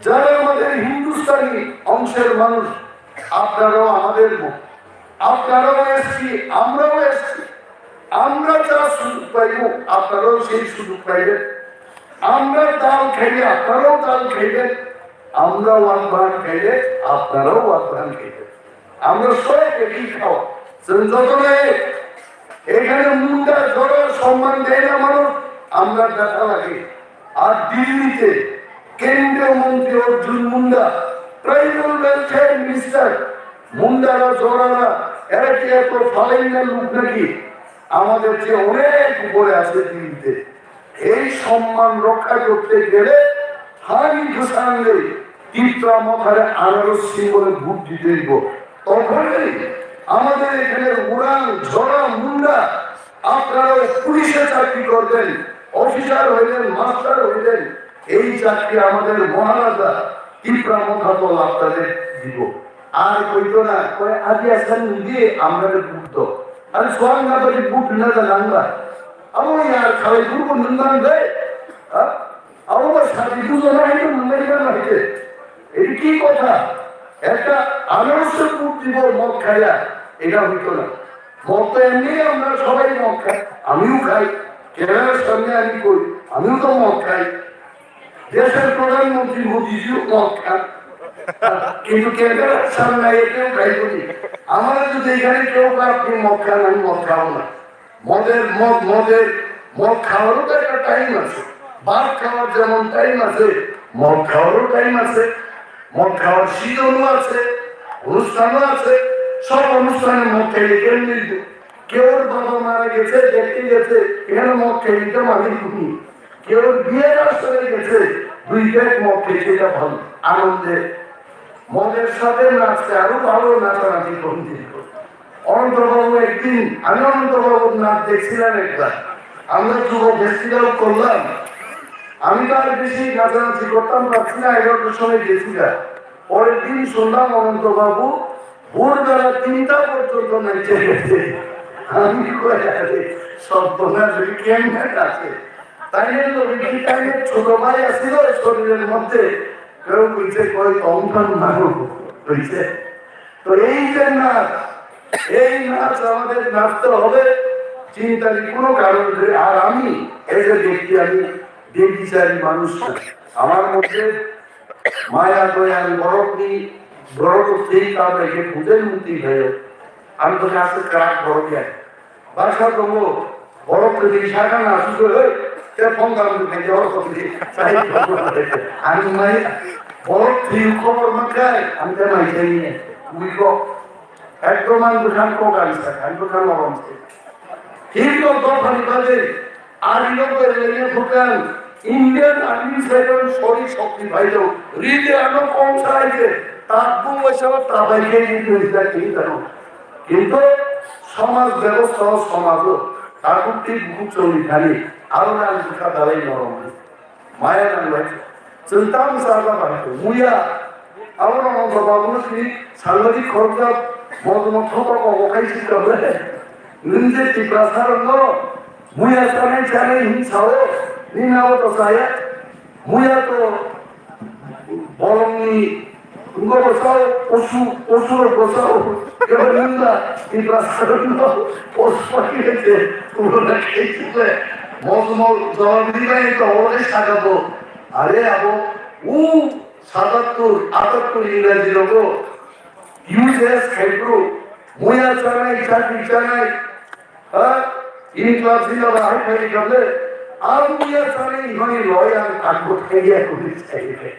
যারা আমাদের হিন্দুস্তানি অংশের মানুষ আপনারাও আমাদের আপনারাও এসছি আমরাও এসছি আমরা যা সুযোগ পাইব আপনারাও সেই সুযোগ পাইবেন আমরা ডাল খাইলে আপনারাও ডাল খাইবেন আমরা ওয়ান খাইলে আপনারাও ওয়ান খাইবেন আমরা সব একই খাওয়া যতনে এখানে মুন্ডা ধরো সম্মান দেয় না মানুষ আমরা দেখা লাগে আর দিল্লিতে কেন্দ্রীয় মন্ত্রী Arjun Munda tribal welfare minister মুন্ডারা জোড়ারা এরা কি এত ফালাইনার লোক নাকি আমাদের চেয়ে অনেক উপরে আছে দিল্লিতে এই সম্মান রক্ষা করতে গেলে হানি ঘোষালে তীব্রা মাথায় আনারস সিম্বলে ভোট দিতে দিব তখনই আমাদের এখানে উড়ান ঝড়া মুন্ডা আপনারা পুলিশে চাকরি করবেন অফিসার হইলেন মাস্টার হইলেন এই চাকরি আমাদের মহারাজা তীব্রা মথাতল আপনাদের দিব আর কইতো না কয় আদি আসেন দিয়ে আমরা বুঝত আর সোয়াং না বলি বুট না জানবা আমার আর খাওয়াই দুর্গ নির্মাণ দেয় আমার সাথে দুজন হইতো নির্মাণ হইতে এই কি কথা একটা আদর্শ বুট দিব মদ খাইয়া এটা হইতো না মদ তো এমনি আমরা সবাই মদ খাই আমিও খাই কেরালার সামনে আমি করি আমিও তো মদ খাই দেশের প্রধানমন্ত্রী মোদীজিও মদ খান কিন্তু কেরালার সামনে কেউ খাই করি আমার যদি এখানে কেউ আপনি মদ খান আমি মদ খাবো না মদ খাওয়ারও তো একটা টাইম আছে ভাত খাওয়ার যেমন টাইম আছে মদ খাওয়ারও টাইম আছে মদ খাওয়ার সিজনও আছে অনুষ্ঠানও আছে সব অনুষ্ঠানে মদ খাইলে কেউ নিল কেউ বাবা মারা গেছে দেখতে গেছে এখানে মদ খাইলে তো আমি তুমি কেউ বিয়ের আসলে গেছে 2 ব্যাগ মদ খেয়েছে এটা ভালো আনন্দে মদের সাথে নাচতে আরো ভালো নাচানাচি করতে অনন্তবাবু একদিন আমি অনন্তবাবুর নাচ দেখছিলাম একবার আমরা যুব ফেস্টিভ্যাল করলাম আমি তো আর বেশি নাচানাচি করতাম পারছি না 11টার সময় গেছিলাম পরের দিন শুনলাম অনন্তবাবু ভোরবেলা 3টা পর্যন্ত নাচে গেছে আমি আছে তাই ছোট ভাই আসছিল শরীরের মধ্যে কেউ কইছে কই অঙ্কন মানুষ কইছে তো এই যে নাচ এই নাচ আমাদের নাচতে হবে চিন্তার কোনো কারণ নেই আর আমি এই যে দেখি আমি দেখিচারি মানুষ আমার মধ্যে মায়া দয়া আমি বড় সেই কাম রেখে পূজের মূর্তি হয়ে আমি তো কাছে ক্রাক বড় যায় বাসা দেবো বড় প্রতি শাখা না শুধু আমি মাই বড় খবর মাখাই আমি তো মাই চাই বুঝবো একদম আমি দোকান কোক আনি আমি দোকান অবস্থে কিন্তু দোকানি বাজে আর দোকান ইন্ডিয়ান অ্যাডমিনিস্ট্রেশন শরীর শক্তি পাইল রিজে আনো কম চাইছে তার পয়সা তাবাই খেয়ে দিতে কিন্তু সমাজ ব্যবস্থা সমাজও তার প্রতি বুক চলি খালি আরো না দুঃখা দাঁড়াই নরম মায়া নাম হয়েছে চিন্তাম সারবা বাড়িতে মুইয়া আমার বাবু কি সাংবাদিক খরচা মত খাইছি তবে নিজে টিপা সারঙ্গ মুইয়া চালাই চালাই হিংসাও নিনাও তো সায়া মুইয়া তো বরংনি তুঙ্গ বসাও পশুর বসাও কেবল নিন্দা টিপা সারঙ্গ পশু পাখি গেছে পুরোটা খেয়েছিলে মজমল জবাব দিবাই তো অবশ্যই সাজাবো আরে আবো 77 ইংরেজি লোক ইউএস খাইতো মুইয়া চালাই চাকরি চালাই ইনক্লাসিনা বাহাই খাই করলে আলমিয়া সারে ইমানি লয়াল কাকু খাইয়া করি চাইবে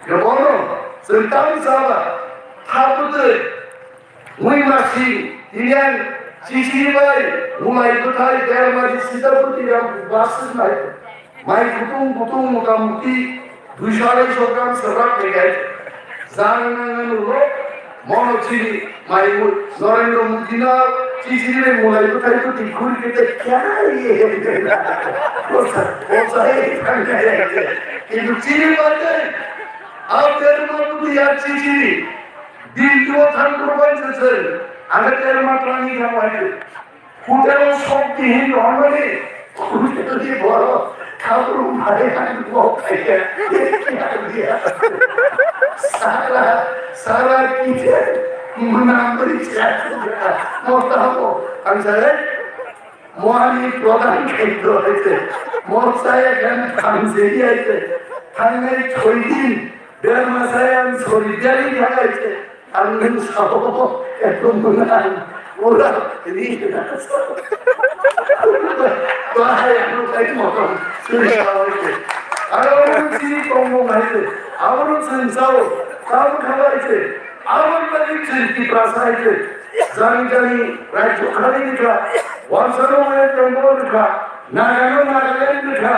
কেমন সন্তান সাবা থাকতে মুই মাসি ইলিয়ান চিচিবাই মুলাই কোথায় দেড় মাসি সীতাপতি বাসের নাই মাই কুটুম মোটামুটি 200-250 গ্রাম সরকার পেয়ে জানানো মনে চিনি মাই নরেন্দ্র মোদী না চিচিরে মুলাই কোথায় তো ঘুরি খেতে কিন্তু চিনি পাইতে আপনার মোদী আর চিচিরি দিনটিও থান করবেন আগে তের মাত্রানি খাওয়াইতে ফুটেও শক্তিহীন রমণী ফুটে দিয়ে বড় ঠাকুর ভাই সারা সারা কিছে নাম করি মোটামো আমি স্যার মহানি প্রধান খাদ্য হয়েছে মশায় এখানে থানসেরি আছে থানের 6 দিন 1.5 মাসায় আমি সরিদারি দেখাইছে আমি সব এত মনে ওরা আমারও সংসার তাও খাওয়াইছে আমার বাড়ি কি প্রাসাইছে জানি জানি রাজ্য খালি লেখা ওয়ানসারের জঙ্গল লেখা নাগাল্যান্ড লেখা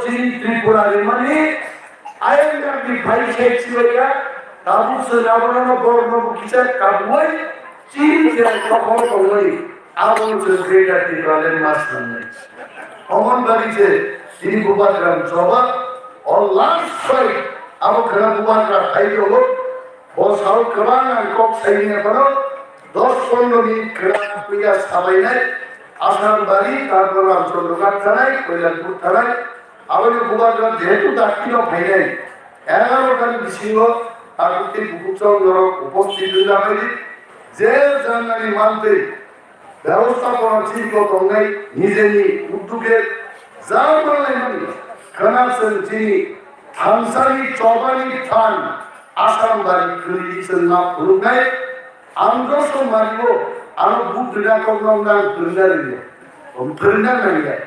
চিনি ত্রিপুরারে মানে আইএনআর দি ভাই শেখ সিলেকা তাবু সনাবরণ বর্ণ কিসা কাবুই চিনি যে কখন কই আবল গ্রেট আর্টিকেলের মাসন অমন বাড়িতে তিনি বুবাগ্রাম সভা और लास्ट फाइट अब खड़ा बुबाग्राम फाइट हो वो साउथ कमान और कॉक सही ने पड़ो 10-15 मिनट खड़ा पिया सबाई नहीं आसान बारी तारपराम चंद्रकांत थानाई কৈলাসপুর থানায় আমাদের বুবাগ্রাম যেহেতু দাক্ষিণ ফাইনাল 11 জন বিশিষ্ট তারপরে বুকুচন্দ্র উপস্থিত হয়েছে যে জানানি মানতে ব্যবস্থাপনা ঠিক মতো নেই নিজেরই উদ্যোগে যা বললেন আমি খানাসেন চিনি থানসারি চবানি থান আসাম বাড়ি ক্রিয়েশন না ভুল নাই আন্দোলন মারিব আরো বুদ্ধরা কম না দুর্নারি দুর্না নাই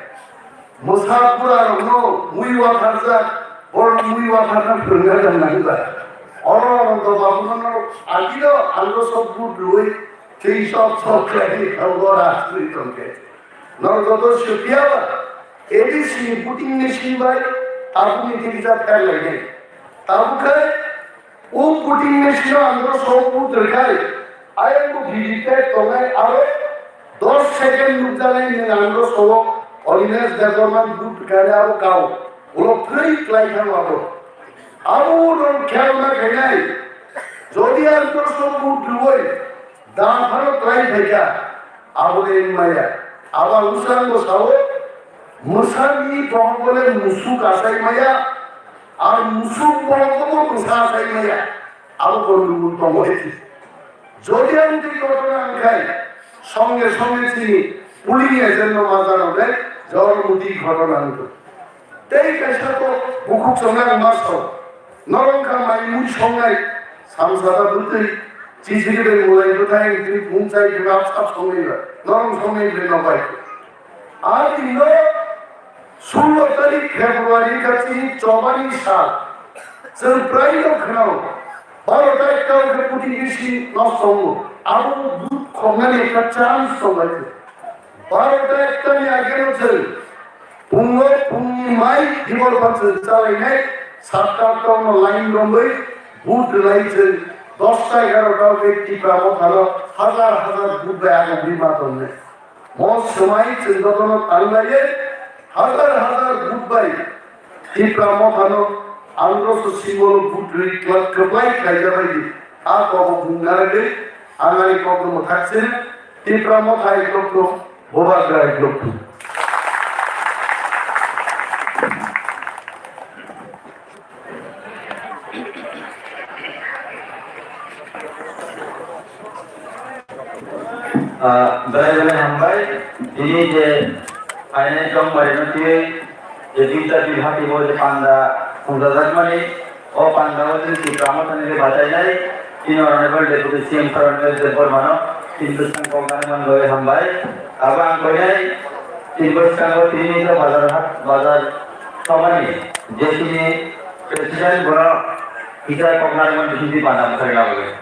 মুসাফুর আর নো মুইওয়া খাজা বড় মুইওয়া খাজা দুর্না নাই বা অনন্ত বাবুন আজিও আলো সব বুদ্ধ লই সেই সব সরকারি খবর আসছে তোমাকে নরগত সুফিয়াবা এডিসি পুটিং মেশিন ভাই আপনি দিলটা ফেল লাগে তাবুকে ও পুটিং মেশিন আমরা সব বুদ্ধ দেখাই আইএমও ভিজিটে তোমায় আরো 10 সেকেন্ড লুকদালে নিয়ে আমরা সব অলিনেস ডেভেলপমেন্ট গ্রুপ কারে আরো গাও ওলো ফ্রি ক্লাইখান আরো আরো খেয়াল না খাই যদি আর তো সব বুদ্ধ হই দাম ভালো প্রায় থাকা আবলে মায়া আবার উসান বসাও মুসানি বঙ্গলে মুসুক আসাই মায়া আর মুসুক বঙ্গল মুসা আসাই মায়া আরো বন্ধুগুল বঙ্গলেছি যদি আমি ঘটনা আমি খাই সঙ্গে সঙ্গে চিনি পুলিংয়ের জন্য মাজার হবে জলমুদি ঘটনা হতো তাই কাছে তো বুকুক সঙ্গে মাস নরঙ্কা মাই মুই সঙ্গে সামসাদা বলতেই চিচিরে মোলাই কোথায় তিনি পৌঁছাই গ্রাম সব সঙ্গে নরম সঙ্গে নবাই আর দিন 16 তারিখ ফেব্রুয়ারি কাছে 44 সাল সব প্রায় খাও 12টা একটা ওকে পুটি বেশি নষ্ট হলো আরো দুধ কমালে একটা চান্স চলাইছে 12টা একটা নিয়ে আগে হচ্ছে মাই জীবন পাচ্ছে চালাই নাই 7টা লাইন রম্বই বুট লাইছে 10টা 11টা ব্যক্তি প্রাম ভালো হাজার হাজার বুট আগে বিমাতন নেই মত সময় চিন্তাতন তাল লাগে হাজার হাজার বুট বাই এই প্রাম ভালো আন্দ্রস সিম্বল বুট ক্লাব কবাই খাই যাবাই আ কব গুঙ্গারে আনারি কবম থাকছে এই প্রাম খাই লোক বোবাগ্রাই লোক বেলাবেলা হামবাই তিনি যে আইনে জং মারিনতি যে দুইটা বিভাগী বলে পান্ডা খুঁজা জাগমানি ও পান্ডা বলে কি প্রামতানি বাঁচাই নাই তিনি অনারেবল ডেপুটি সিএম ফরমেল যে বর্মানো Tindusan Kongkaman Loy Hambai, Abang Koyai, Tindusan Tini ke Bazar Somani, Jesini Presiden Bora, kita Kongkaman di sini pada masa lalu.